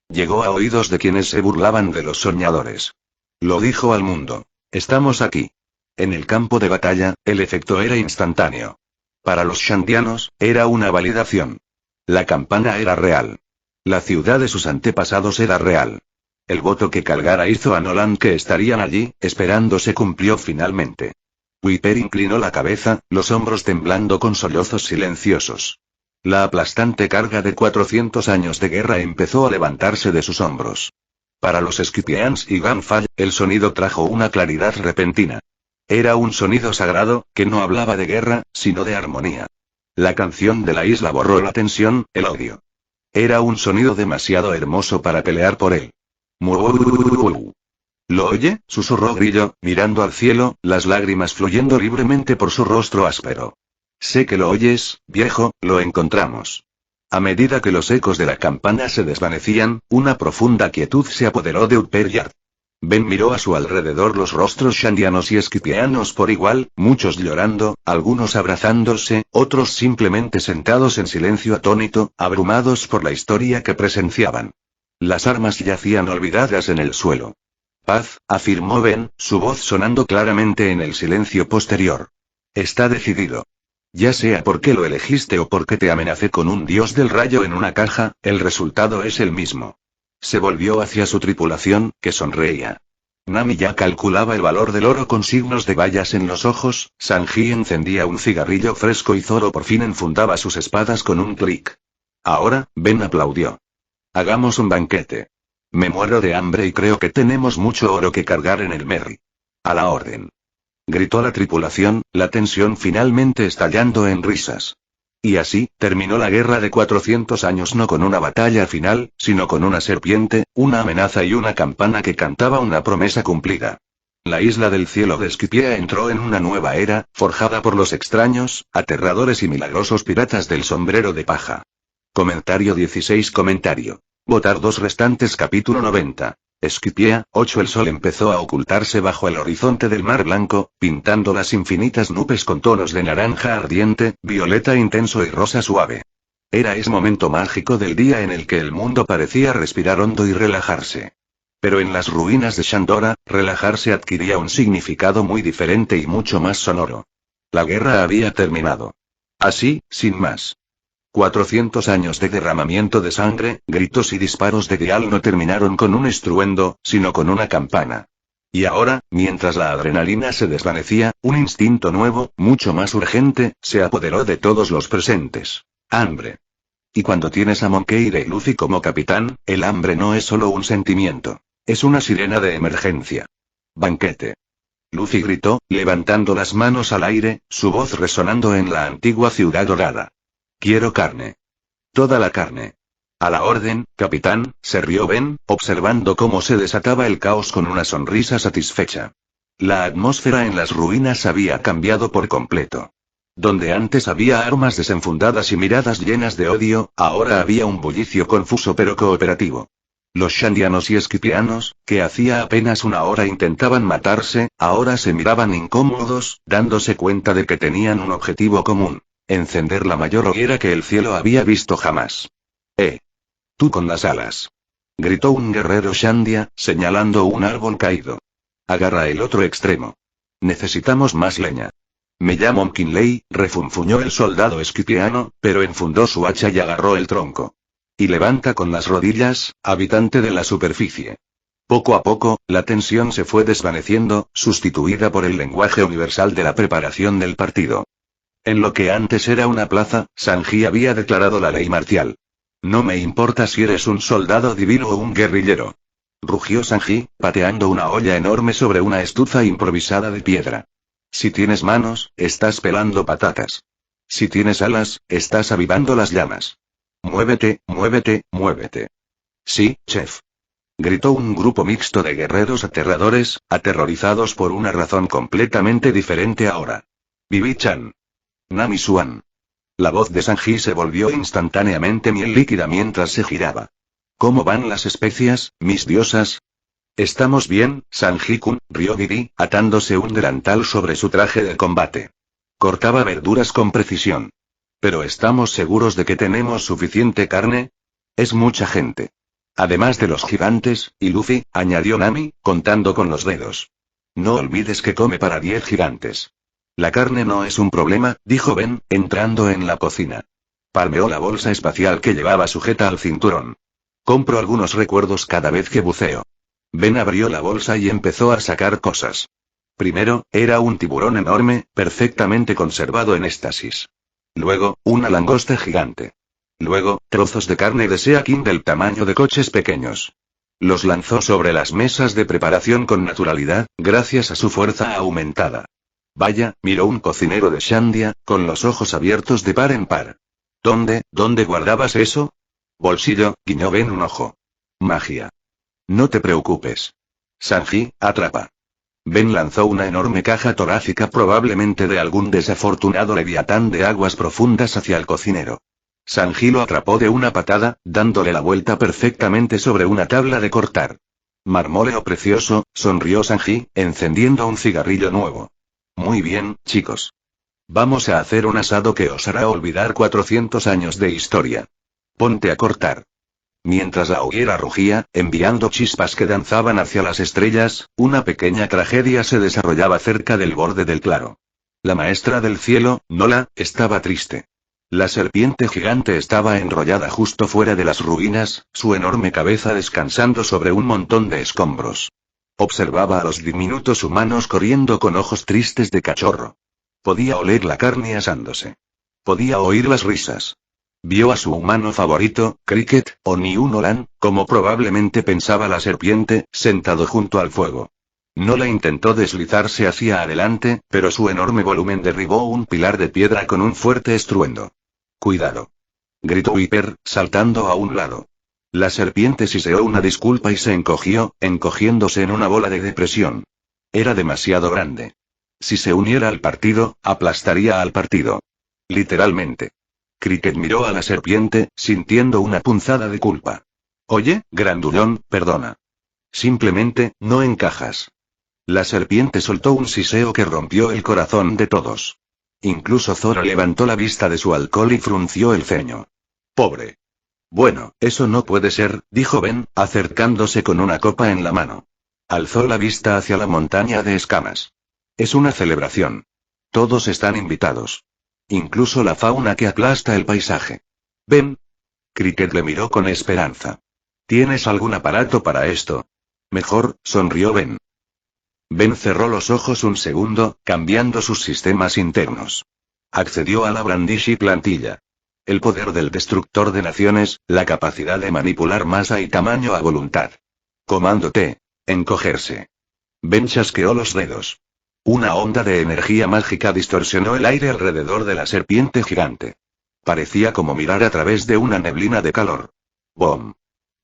Llegó a oídos de quienes se burlaban de los soñadores. Lo dijo al mundo. Estamos aquí. En el campo de batalla, el efecto era instantáneo. Para los shandianos, era una validación. La campana era real. La ciudad de sus antepasados era real. El voto que Calgara hizo a Nolan que estarían allí, esperando se cumplió finalmente. Whipper inclinó la cabeza, los hombros temblando con sollozos silenciosos. La aplastante carga de 400 años de guerra empezó a levantarse de sus hombros. Para los Scythians y Gunfall, el sonido trajo una claridad repentina. Era un sonido sagrado, que no hablaba de guerra, sino de armonía. La canción de la isla borró la tensión, el odio. Era un sonido demasiado hermoso para pelear por él. Muuu. ¿Lo oye?, susurró Grillo, mirando al cielo, las lágrimas fluyendo libremente por su rostro áspero. Sé que lo oyes, viejo, lo encontramos. A medida que los ecos de la campana se desvanecían, una profunda quietud se apoderó de Upperyard. Ben miró a su alrededor los rostros shandianos y esquipianos por igual, muchos llorando, algunos abrazándose, otros simplemente sentados en silencio atónito, abrumados por la historia que presenciaban. Las armas yacían olvidadas en el suelo. Paz, afirmó Ben, su voz sonando claramente en el silencio posterior. Está decidido. Ya sea porque lo elegiste o porque te amenacé con un dios del rayo en una caja, el resultado es el mismo. Se volvió hacia su tripulación, que sonreía. Nami ya calculaba el valor del oro con signos de vallas en los ojos, Sanji encendía un cigarrillo fresco y Zoro por fin enfundaba sus espadas con un clic. Ahora, Ben aplaudió. Hagamos un banquete. Me muero de hambre y creo que tenemos mucho oro que cargar en el Merry. A la orden. Gritó la tripulación, la tensión finalmente estallando en risas. Y así, terminó la guerra de 400 años no con una batalla final, sino con una serpiente, una amenaza y una campana que cantaba una promesa cumplida. La isla del cielo de Skypiea entró en una nueva era, forjada por los extraños, aterradores y milagrosos piratas del sombrero de paja. Comentario 16. Comentario. Votar 2 restantes. Capítulo 90. Skypiea, 8. El sol empezó a ocultarse bajo el horizonte del mar blanco, pintando las infinitas nubes con tonos de naranja ardiente, violeta intenso y rosa suave. Era ese momento mágico del día en el que el mundo parecía respirar hondo y relajarse. Pero en las ruinas de Shandora, relajarse adquiría un significado muy diferente y mucho más sonoro. La guerra había terminado. Así, sin más. 400 años de derramamiento de sangre, gritos y disparos de Dial no terminaron con un estruendo, sino con una campana. Y ahora, mientras la adrenalina se desvanecía, un instinto nuevo, mucho más urgente, se apoderó de todos los presentes. Hambre. Y cuando tienes a Monkey D. Luffy como capitán, el hambre no es solo un sentimiento. Es una sirena de emergencia. Banquete. Luffy gritó, levantando las manos al aire, su voz resonando en la antigua ciudad dorada. Quiero carne. Toda la carne. A la orden, capitán, se rió Ben, observando cómo se desataba el caos con una sonrisa satisfecha. La atmósfera en las ruinas había cambiado por completo. Donde antes había armas desenfundadas y miradas llenas de odio, ahora había un bullicio confuso pero cooperativo. Los shandianos y esquipianos, que hacía apenas una hora intentaban matarse, ahora se miraban incómodos, dándose cuenta de que tenían un objetivo común. Encender la mayor hoguera que el cielo había visto jamás. Tú con las alas. Gritó un guerrero Shandia, señalando un árbol caído. Agarra el otro extremo. Necesitamos más leña. Me llamo McKinley, refunfuñó el soldado esquipiano, pero enfundó su hacha y agarró el tronco. Y levanta con las rodillas, habitante de la superficie. Poco a poco, la tensión se fue desvaneciendo, sustituida por el lenguaje universal de la preparación del partido. En lo que antes era una plaza, Sanji había declarado la ley marcial. No me importa si eres un soldado divino o un guerrillero. Rugió Sanji, pateando una olla enorme sobre una estufa improvisada de piedra. Si tienes manos, estás pelando patatas. Si tienes alas, estás avivando las llamas. Muévete, muévete, muévete. Sí, chef. Gritó un grupo mixto de guerreros aterradores, aterrorizados por una razón completamente diferente ahora. Bibi-chan. Nami-Suan. La voz de Sanji se volvió instantáneamente miel líquida mientras se giraba. ¿Cómo van las especias, mis diosas? Estamos bien, Sanji-kun, rió Bibi, atándose un delantal sobre su traje de combate. Cortaba verduras con precisión. ¿Pero estamos seguros de que tenemos suficiente carne? Es mucha gente. Además de los gigantes, y Luffy, añadió Nami, contando con los dedos. No olvides que come para 10 gigantes. La carne no es un problema, dijo Ben, entrando en la cocina. Palmeó la bolsa espacial que llevaba sujeta al cinturón. Compro algunos recuerdos cada vez que buceo. Ben abrió la bolsa y empezó a sacar cosas. Primero, era un tiburón enorme, perfectamente conservado en éxtasis. Luego, una langosta gigante. Luego, trozos de carne de Sea King del tamaño de coches pequeños. Los lanzó sobre las mesas de preparación con naturalidad, gracias a su fuerza aumentada. Vaya, miró un cocinero de Shandia, con los ojos abiertos de par en par. ¿Dónde guardabas eso? Bolsillo, guiñó Ben un ojo. Magia. No te preocupes. Sanji, atrapa. Ben lanzó una enorme caja torácica probablemente de algún desafortunado leviatán de aguas profundas hacia el cocinero. Sanji lo atrapó de una patada, dándole la vuelta perfectamente sobre una tabla de cortar. Marmoleo precioso, sonrió Sanji, encendiendo un cigarrillo nuevo. Muy bien, chicos. Vamos a hacer un asado que os hará olvidar 400 años de historia. Ponte a cortar. Mientras la hoguera rugía, enviando chispas que danzaban hacia las estrellas, una pequeña tragedia se desarrollaba cerca del borde del claro. La maestra del cielo, Nola, estaba triste. La serpiente gigante estaba enrollada justo fuera de las ruinas, su enorme cabeza descansando sobre un montón de escombros. Observaba a los diminutos humanos corriendo con ojos tristes de cachorro. Podía oler la carne asándose. Podía oír las risas. Vio a su humano favorito, Cricket, o Niunolan, como probablemente pensaba la serpiente, sentado junto al fuego. Nola intentó deslizarse hacia adelante, pero su enorme volumen derribó un pilar de piedra con un fuerte estruendo. ¡Cuidado! Gritó Viper, saltando a un lado. La serpiente siseó una disculpa y se encogió, encogiéndose en una bola de depresión. Era demasiado grande. Si se uniera al partido, aplastaría al partido. Literalmente. Cricket miró a la serpiente, sintiendo una punzada de culpa. Oye, grandullón, perdona. Simplemente, no encajas. La serpiente soltó un siseo que rompió el corazón de todos. Incluso Zoro levantó la vista de su alcohol y frunció el ceño. Pobre. Bueno, eso no puede ser, dijo Ben, acercándose con una copa en la mano. Alzó la vista hacia la montaña de escamas. Es una celebración. Todos están invitados. Incluso la fauna que aplasta el paisaje. Ben. Cricket le miró con esperanza. ¿Tienes algún aparato para esto? Mejor, sonrió Ben. Ben cerró los ojos un segundo, cambiando sus sistemas internos. Accedió a la Brandishi plantilla. El poder del destructor de naciones, la capacidad de manipular masa y tamaño a voluntad. Comando T. Encogerse. Ben chasqueó los dedos. Una onda de energía mágica distorsionó el aire alrededor de la serpiente gigante. Parecía como mirar a través de una neblina de calor. ¡Bom!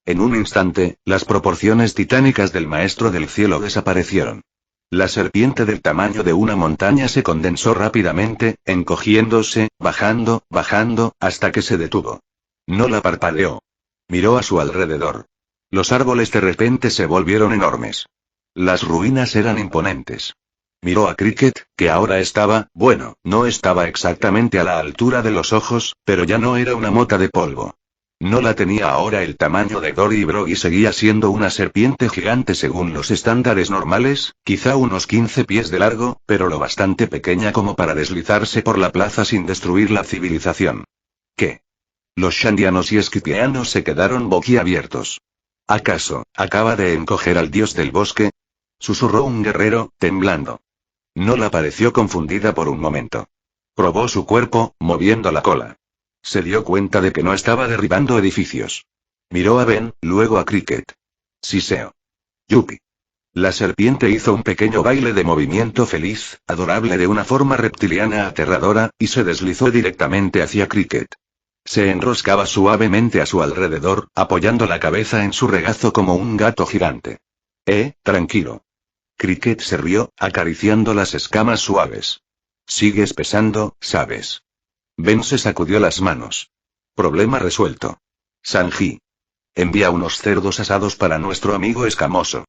En un instante, las proporciones titánicas del maestro del cielo desaparecieron. La serpiente del tamaño de una montaña se condensó rápidamente, encogiéndose, bajando, hasta que se detuvo. No la parpadeó. Miró a su alrededor. Los árboles de repente se volvieron enormes. Las ruinas eran imponentes. Miró a Cricket, que ahora estaba, bueno, no estaba exactamente a la altura de los ojos, pero ya no era una mota de polvo. No la tenía ahora el tamaño de Dory y Broggy seguía siendo una serpiente gigante según los estándares normales, quizá unos 15 pies de largo, pero lo bastante pequeña como para deslizarse por la plaza sin destruir la civilización. ¿Qué? Los shandianos y esquipianos se quedaron boquiabiertos. ¿Acaso acaba de encoger al dios del bosque? Susurró un guerrero, temblando. Nola pareció confundida por un momento. Probó su cuerpo, moviendo la cola. Se dio cuenta de que no estaba derribando edificios. Miró a Ben, luego a Cricket. Siseo. Yupi. La serpiente hizo un pequeño baile de movimiento feliz, adorable de una forma reptiliana aterradora, y se deslizó directamente hacia Cricket. Se enroscaba suavemente a su alrededor, apoyando la cabeza en su regazo como un gato gigante. Tranquilo. Cricket se rió, acariciando las escamas suaves. Sigues pesando, ¿sabes? Ben se sacudió las manos. Problema resuelto. Sanji. Envía unos cerdos asados para nuestro amigo escamoso.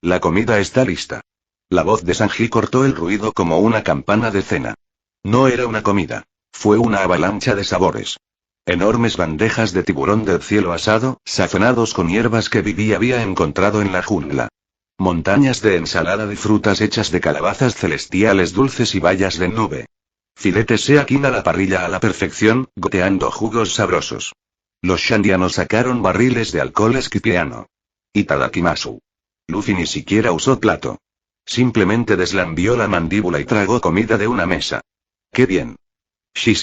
La comida está lista. La voz de Sanji cortó el ruido como una campana de cena. No era una comida. Fue una avalancha de sabores. Enormes bandejas de tiburón del cielo asado, sazonados con hierbas que Vivi había encontrado en la jungla. Montañas de ensalada de frutas hechas de calabazas celestiales dulces y bayas de nube. Filetes seakin a la parrilla a la perfección, goteando jugos sabrosos. Los shandianos sacaron barriles de alcohol esquipiano. Itadakimasu. Luffy ni siquiera usó plato. Simplemente deslambió la mandíbula y tragó comida de una mesa. ¡Qué bien! Sí.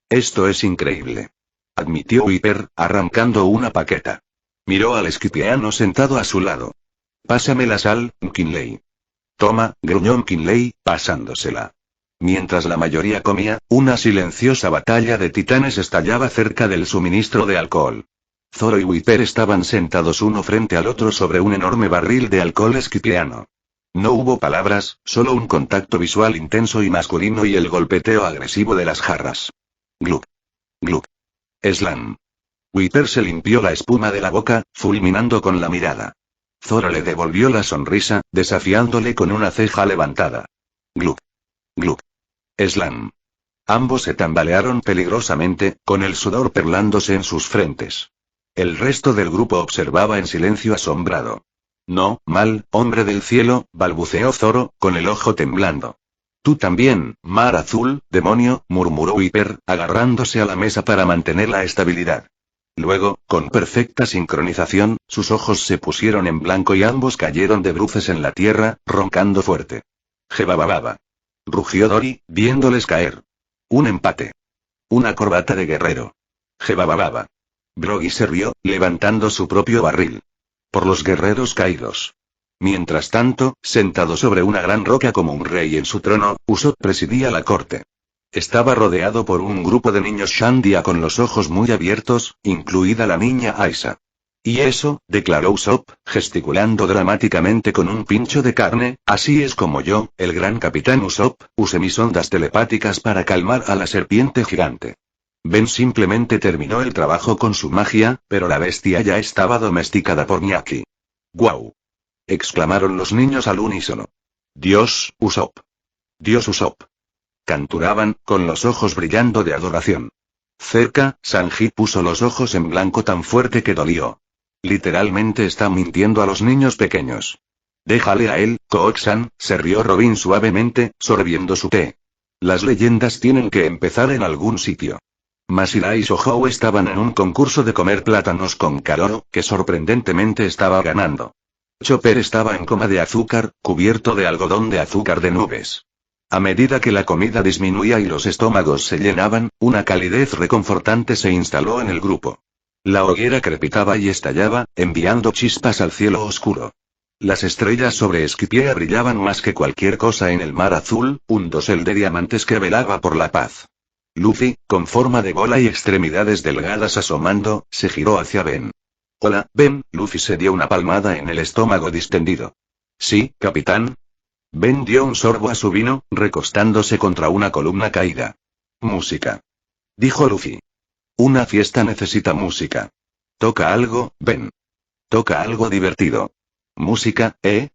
Esto es increíble. Admitió Whipper, arrancando una paqueta. Miró al esquipiano sentado a su lado. Pásame la sal, McKinley. Toma, gruñó McKinley, pasándosela. Mientras la mayoría comía, una silenciosa batalla de titanes estallaba cerca del suministro de alcohol. Zoro y Whipper estaban sentados uno frente al otro sobre un enorme barril de alcohol esquipiano. No hubo palabras, solo un contacto visual intenso y masculino y el golpeteo agresivo de las jarras. Gluk. Gluk. Slam. Whipper se limpió la espuma de la boca, fulminando con la mirada. Zoro le devolvió la sonrisa, desafiándole con una ceja levantada. Gluk. Gluk. Slam. Ambos se tambalearon peligrosamente, con el sudor perlándose en sus frentes. El resto del grupo observaba en silencio asombrado. No, mal, hombre del cielo, balbuceó Zoro, con el ojo temblando. Tú también, mar azul, demonio, murmuró Whipper, agarrándose a la mesa para mantener la estabilidad. Luego, con perfecta sincronización, sus ojos se pusieron en blanco y ambos cayeron de bruces en la tierra, roncando fuerte. Jebabababa. Rugió Dory, viéndoles caer. Un empate. Una corbata de guerrero. Jebabababa. Broggy se rió, levantando su propio barril. Por los guerreros caídos. Mientras tanto, sentado sobre una gran roca como un rey en su trono, Usopp presidía la corte. Estaba rodeado por un grupo de niños Shandia con los ojos muy abiertos, incluida la niña Aisa. Y eso, declaró Usopp, gesticulando dramáticamente con un pincho de carne, así es como yo, el gran capitán Usopp, usé mis ondas telepáticas para calmar a la serpiente gigante. Ben simplemente terminó el trabajo con su magia, pero la bestia ya estaba domesticada por Miyaki. ¡Guau! Exclamaron los niños al unísono. Dios, Usopp. Dios Usopp. Canturaban, con los ojos brillando de adoración. Cerca, Sanji puso los ojos en blanco tan fuerte que dolió. Literalmente está mintiendo a los niños pequeños. Déjale a él, Kook-san, se rió Robin suavemente, sorbiendo su té. Las leyendas tienen que empezar en algún sitio. Masira y Sohou estaban en un concurso de comer plátanos con Karoro, que sorprendentemente estaba ganando. Chopper estaba en coma de azúcar, cubierto de algodón de azúcar de nubes. A medida que la comida disminuía y los estómagos se llenaban, una calidez reconfortante se instaló en el grupo. La hoguera crepitaba y estallaba, enviando chispas al cielo oscuro. Las estrellas sobre Esquipiea brillaban más que cualquier cosa en el mar azul, un dosel de diamantes que velaba por la paz. Luffy, con forma de bola y extremidades delgadas asomando, se giró hacia Ben. Hola, Ben. Luffy se dio una palmada en el estómago distendido. Sí, capitán. Ben dio un sorbo a su vino, recostándose contra una columna caída. Música. Dijo Luffy. Una fiesta necesita música. Toca algo, Ben. Toca algo divertido. Música, ¿eh?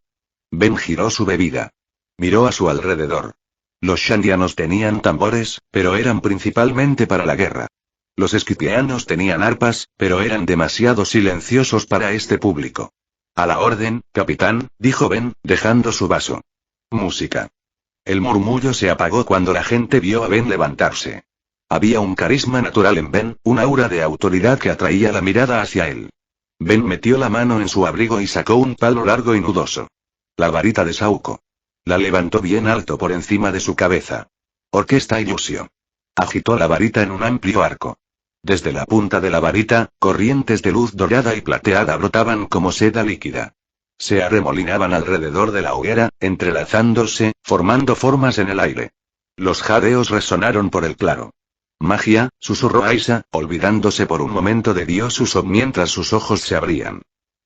Ben giró su bebida. Miró a su alrededor. Los shandianos tenían tambores, pero eran principalmente para la guerra. Los esquipianos tenían arpas, pero eran demasiado silenciosos para este público. A la orden, capitán, dijo Ben, dejando su vaso. Música. El murmullo se apagó cuando la gente vio a Ben levantarse. Había un carisma natural en Ben, un aura de autoridad que atraía la mirada hacia él. Ben metió la mano en su abrigo y sacó un palo largo y nudoso. La varita de Sauco. La levantó bien alto por encima de su cabeza. Orquesta y Lucio. Agitó la varita en un amplio arco. Desde la punta de la varita, corrientes de luz dorada y plateada brotaban como seda líquida. Se arremolinaban alrededor de la hoguera, entrelazándose, formando formas en el aire. Los jadeos resonaron por el claro. Magia, susurró Aisha, olvidándose por un momento de Dios Usopp mientras sus ojos se abrían.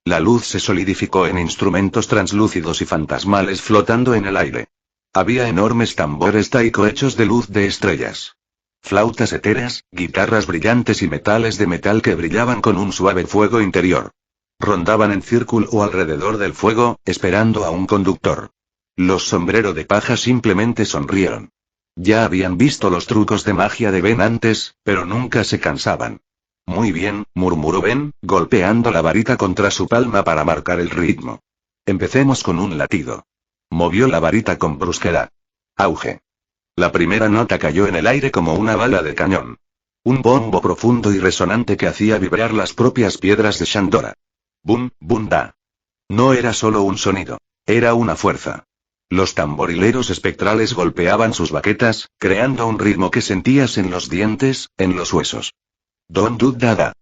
La luz se solidificó en instrumentos translúcidos y fantasmales flotando en el aire. Había enormes tambores taiko hechos de luz de estrellas. Flautas etéreas, guitarras brillantes y metales de metal que brillaban con un suave fuego interior. Rondaban en círculo alrededor del fuego, esperando a un conductor. Los sombrero de paja simplemente sonrieron. Ya habían visto los trucos de magia de Ben antes, pero nunca se cansaban. Muy bien, murmuró Ben, golpeando la varita contra su palma para marcar el ritmo. Empecemos con un latido. Movió la varita con brusquedad. Auge. La primera nota cayó en el aire como una bala de cañón. Un bombo profundo y resonante que hacía vibrar las propias piedras de Shandora. Bum, bum da. No era solo un sonido. Era una fuerza. Los tamborileros espectrales golpeaban sus baquetas, creando un ritmo que sentías en los dientes, en los huesos. Don Dud Dada.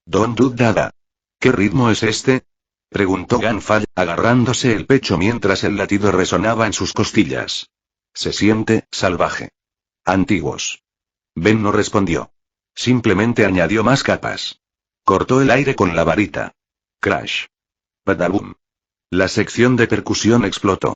Don Dud Dada. ¿Qué ritmo es este? Preguntó Ganfall, agarrándose el pecho mientras el latido resonaba en sus costillas. Se siente salvaje. Antiguos. Ben no respondió. Simplemente añadió más capas. Cortó el aire con la varita. Crash. Badabum. La sección de percusión explotó.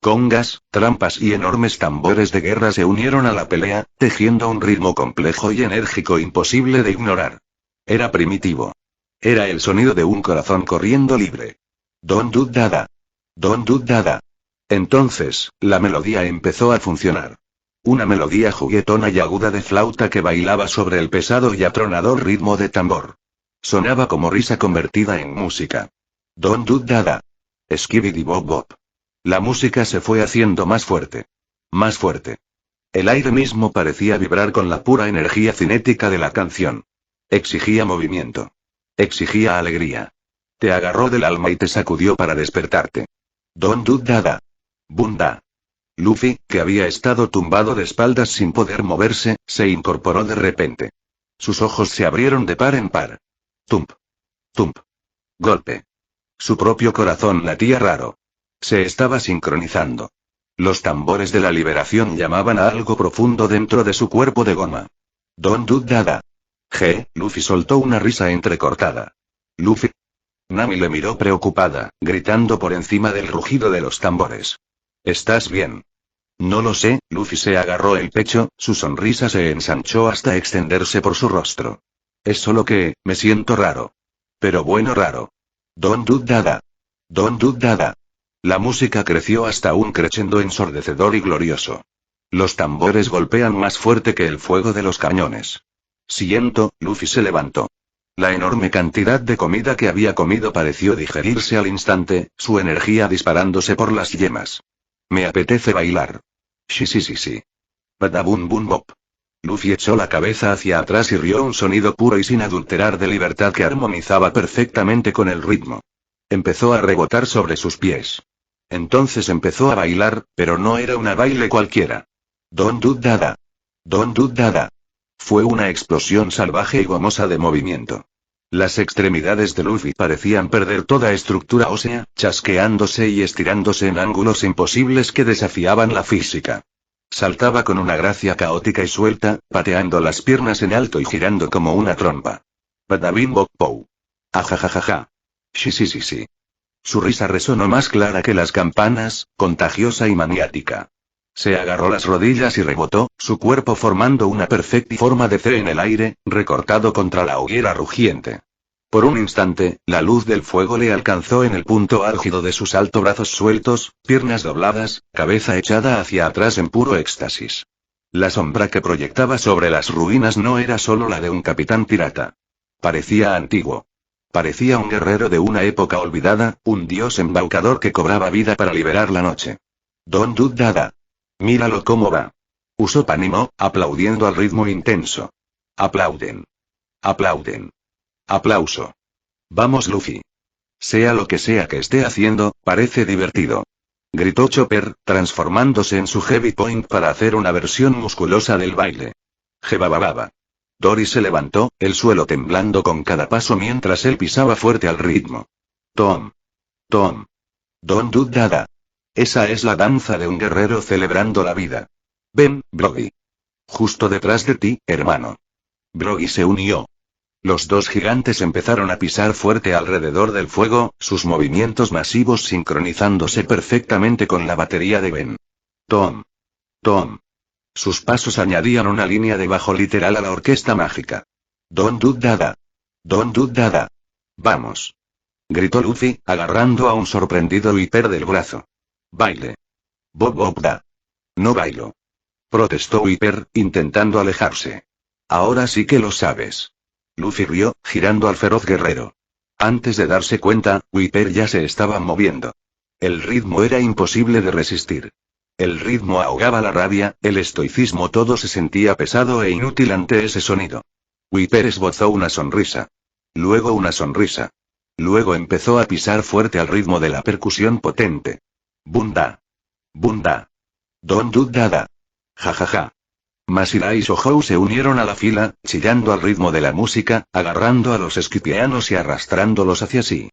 Congas, trampas y enormes tambores de guerra se unieron a la pelea, tejiendo un ritmo complejo y enérgico imposible de ignorar. Era primitivo. Era el sonido de un corazón corriendo libre. Don Dud Dada. Don Dud Dada. Entonces, la melodía empezó a funcionar. Una melodía juguetona y aguda de flauta que bailaba sobre el pesado y atronador ritmo de tambor. Sonaba como risa convertida en música. Don Dud Dada. Skibidi Bob Bob. La música se fue haciendo más fuerte. Más fuerte. El aire mismo parecía vibrar con la pura energía cinética de la canción. Exigía movimiento. Exigía alegría. Te agarró del alma y te sacudió para despertarte. Don Dud Dada. Bunda. Luffy, que había estado tumbado de espaldas sin poder moverse, se incorporó de repente. Sus ojos se abrieron de par en par. Tump. Tump. Golpe. Su propio corazón latía raro. Se estaba sincronizando. Los tambores de la liberación llamaban a algo profundo dentro de su cuerpo de goma. Don Dud Dada. Luffy soltó una risa entrecortada. Luffy. Nami le miró preocupada, gritando por encima del rugido de los tambores. ¿Estás bien? No lo sé, Luffy se agarró el pecho, su sonrisa se ensanchó hasta extenderse por su rostro. Es solo que, me siento raro. Pero bueno raro. Don Dud Dada. Don Dud Dada. La música creció hasta un crescendo ensordecedor y glorioso. Los tambores golpean más fuerte que el fuego de los cañones. Siento, Luffy se levantó. La enorme cantidad de comida que había comido pareció digerirse al instante, su energía disparándose por las yemas. Me apetece bailar. Sí. Badabum bum bop. Luffy echó la cabeza hacia atrás y rió un sonido puro y sin adulterar de libertad que armonizaba perfectamente con el ritmo. Empezó a rebotar sobre sus pies. Entonces empezó a bailar, pero no era una baile cualquiera. Don Dud Dada. Don Dud Dada. Fue una explosión salvaje y gomosa de movimiento. Las extremidades de Luffy parecían perder toda estructura ósea, chasqueándose y estirándose en ángulos imposibles que desafiaban la física. Saltaba con una gracia caótica y suelta, pateando las piernas en alto y girando como una trompa. Badabim bop pow. Ajajajaja. Sí. Su risa resonó más clara que las campanas, contagiosa y maniática. Se agarró las rodillas y rebotó, su cuerpo formando una perfecta forma de C en el aire, recortado contra la hoguera rugiente. Por un instante, la luz del fuego le alcanzó en el punto álgido de sus altos brazos sueltos, piernas dobladas, cabeza echada hacia atrás en puro éxtasis. La sombra que proyectaba sobre las ruinas no era solo la de un capitán pirata. Parecía antiguo. Parecía un guerrero de una época olvidada, un dios embaucador que cobraba vida para liberar la noche. Don Dud Dada. Míralo cómo va. Usopp animó, aplaudiendo al ritmo intenso. Aplauden. Aplauden. Aplauso. Vamos Luffy. Sea lo que sea que esté haciendo, parece divertido. Gritó Chopper, transformándose en su Heavy Point para hacer una versión musculosa del baile. Jebabababa. Dory se levantó, el suelo temblando con cada paso mientras él pisaba fuerte al ritmo. Tom. Tom. Don Dud Dada. Esa es la danza de un guerrero celebrando la vida. Ven, Brogy. Justo detrás de ti, hermano. Brogy se unió. Los dos gigantes empezaron a pisar fuerte alrededor del fuego, sus movimientos masivos sincronizándose perfectamente con la batería de Ben. Tom. Tom. Sus pasos añadían una línea de bajo literal a la orquesta mágica. Don Dud Dada. Don Dud Dada. Vamos. Gritó Luffy, agarrando a un sorprendido Viper del brazo. Baile. Bob Bob Da. No bailo. Protestó Viper, intentando alejarse. Ahora sí que lo sabes. Luffy rió, girando al feroz guerrero. Antes de darse cuenta, Viper ya se estaba moviendo. El ritmo era imposible de resistir. El ritmo ahogaba la rabia, el estoicismo, todo se sentía pesado e inútil ante ese sonido. Viper esbozó una sonrisa. Luego una sonrisa. Luego empezó a pisar fuerte al ritmo de la percusión potente. Bunda. Bunda. Don Dud Dada. Jajaja. Masira y Sohou se unieron a la fila, chillando al ritmo de la música, agarrando a los esquipianos y arrastrándolos hacia sí.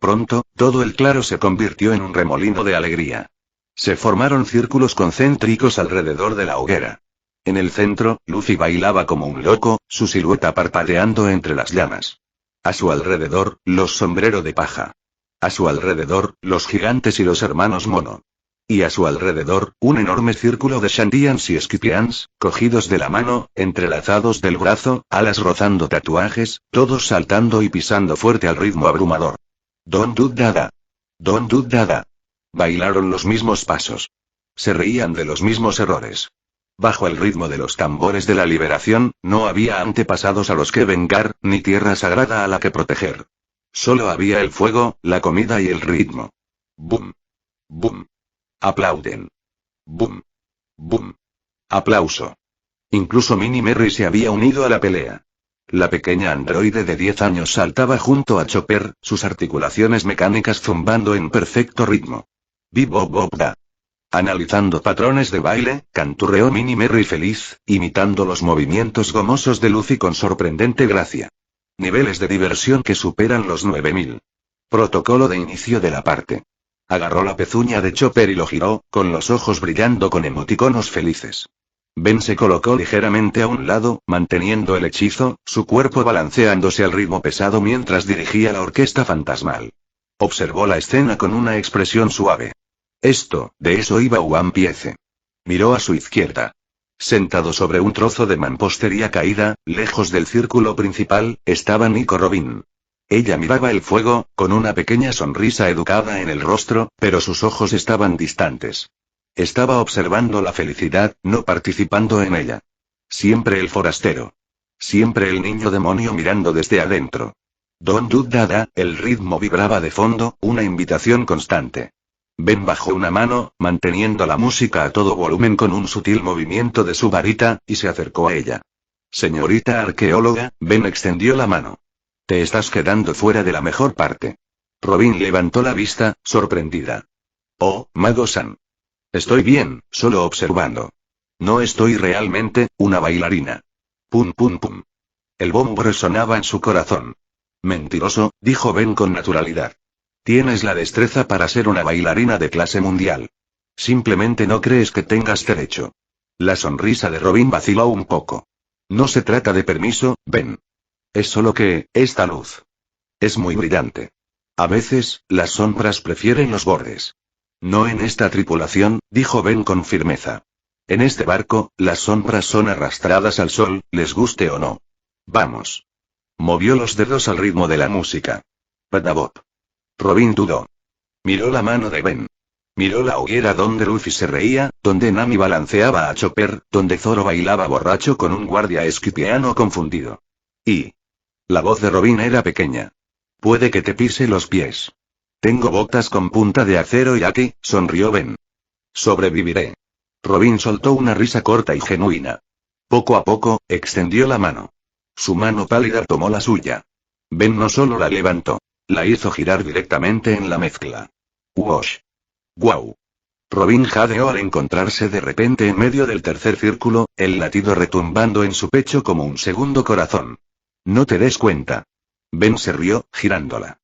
Pronto, todo el claro se convirtió en un remolino de alegría. Se formaron círculos concéntricos alrededor de la hoguera. En el centro, Luffy bailaba como un loco, su silueta parpadeando entre las llamas. A su alrededor, los sombrero de paja. A su alrededor, los gigantes y los hermanos mono. Y a su alrededor, un enorme círculo de Shandians y Skipians, cogidos de la mano, entrelazados del brazo, alas rozando tatuajes, todos saltando y pisando fuerte al ritmo abrumador. Don Dud Dada. Don Dud Dada. Bailaron los mismos pasos. Se reían de los mismos errores. Bajo el ritmo de los tambores de la liberación, no había antepasados a los que vengar, ni tierra sagrada a la que proteger. Solo había el fuego, la comida y el ritmo. Boom. Boom. Aplauden. Boom. Boom. Aplauso. Incluso Mini Merry se había unido a la pelea. La pequeña androide de 10 años saltaba junto a Chopper, sus articulaciones mecánicas zumbando en perfecto ritmo. Bibobobda. Analizando patrones de baile, canturreó Mini Merry feliz, imitando los movimientos gomosos de Luffy con sorprendente gracia. Niveles de diversión que superan los 9000. Protocolo de inicio de la parte. Agarró la pezuña de Chopper y lo giró, con los ojos brillando con emoticonos felices. Ben se colocó ligeramente a un lado, manteniendo el hechizo, su cuerpo balanceándose al ritmo pesado mientras dirigía la orquesta fantasmal. Observó la escena con una expresión suave. De eso iba One Piece. Miró a su izquierda. Sentado sobre un trozo de mampostería caída, lejos del círculo principal, estaba Nico Robin. Ella miraba el fuego, con una pequeña sonrisa educada en el rostro, pero sus ojos estaban distantes. Estaba observando la felicidad, no participando en ella. Siempre el forastero. Siempre el niño demonio mirando desde adentro. Don Dud Dada, el ritmo vibraba de fondo, una invitación constante. Ben bajó una mano, manteniendo la música a todo volumen con un sutil movimiento de su varita, y se acercó a ella. Señorita arqueóloga, Ben extendió la mano. Te estás quedando fuera de la mejor parte. Robin levantó la vista, sorprendida. Oh, Mago-san. Estoy bien, solo observando. No estoy realmente, una bailarina. Pum pum pum. El bombo resonaba en su corazón. Mentiroso, dijo Ben con naturalidad. Tienes la destreza para ser una bailarina de clase mundial. Simplemente no crees que tengas derecho. La sonrisa de Robin vaciló un poco. No se trata de permiso, Ben. Es solo que, esta luz. Es muy brillante. A veces, las sombras prefieren los bordes. No en esta tripulación, dijo Ben con firmeza. En este barco, las sombras son arrastradas al sol, les guste o no. Vamos. Movió los dedos al ritmo de la música. Badabop. Robin dudó. Miró la mano de Ben. Miró la hoguera donde Luffy se reía, donde Nami balanceaba a Chopper, donde Zoro bailaba borracho con un guardia esquipiano confundido. Y la voz de Robin era pequeña. Puede que te pise los pies. Tengo botas con punta de acero y aquí, sonrió Ben. Sobreviviré. Robin soltó una risa corta y genuina. Poco a poco, extendió la mano. Su mano pálida tomó la suya. Ben no solo la levantó, la hizo girar directamente en la mezcla. ¡Wosh! ¡Guau! Robin jadeó al encontrarse de repente en medio del tercer círculo, el latido retumbando en su pecho como un segundo corazón. No te des cuenta. Ben se rió, girándola.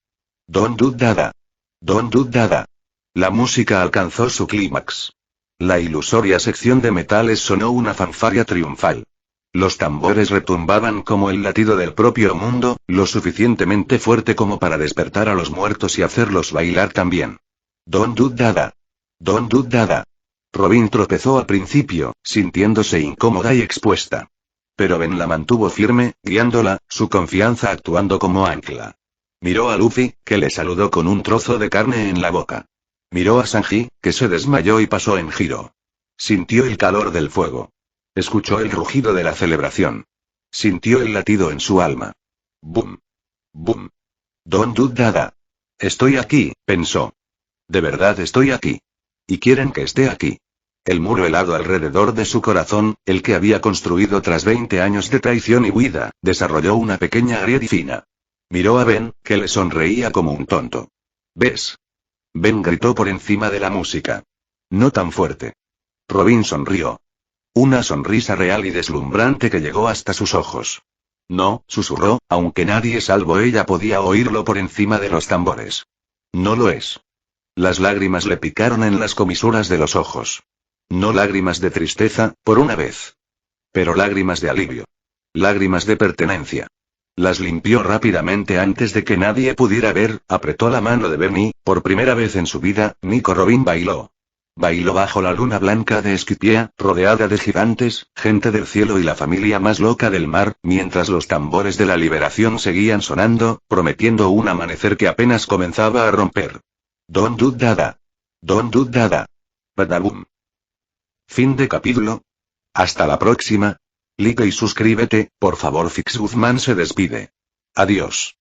Don't do dada. Don't do dada. La música alcanzó su clímax. La ilusoria sección de metales sonó una fanfarria triunfal. Los tambores retumbaban como el latido del propio mundo, lo suficientemente fuerte como para despertar a los muertos y hacerlos bailar también. Don't do dada. Don't do dada. Robin tropezó al principio, sintiéndose incómoda y expuesta. Pero Ben la mantuvo firme, guiándola, su confianza actuando como ancla. Miró a Luffy, que le saludó con un trozo de carne en la boca. Miró a Sanji, que se desmayó y pasó en giro. Sintió el calor del fuego. Escuchó el rugido de la celebración. Sintió el latido en su alma. Boom. Boom. Don't do dada. Estoy aquí, pensó. De verdad estoy aquí. Y quieren que esté aquí. El muro helado alrededor de su corazón, el que había construido tras 20 años de traición y huida, desarrolló una pequeña grieta fina. Miró a Ben, que le sonreía como un tonto. ¿Ves? Ben gritó por encima de la música. No tan fuerte. Robin sonrió. Una sonrisa real y deslumbrante que llegó hasta sus ojos. No, susurró, aunque nadie salvo ella podía oírlo por encima de los tambores. No lo es. Las lágrimas le picaron en las comisuras de los ojos. No lágrimas de tristeza, por una vez. Pero lágrimas de alivio. Lágrimas de pertenencia. Las limpió rápidamente antes de que nadie pudiera ver, apretó la mano de Ben y, por primera vez en su vida, Nico Robin bailó. Bailó bajo la luna blanca de Skypiea, rodeada de gigantes, gente del cielo y la familia más loca del mar, mientras los tambores de la liberación seguían sonando, prometiendo un amanecer que apenas comenzaba a romper. Don't do dada. Don't do dada. Badaboom. Fin de capítulo. Hasta la próxima. Like y suscríbete, por favor. Fix Guzmán se despide. Adiós.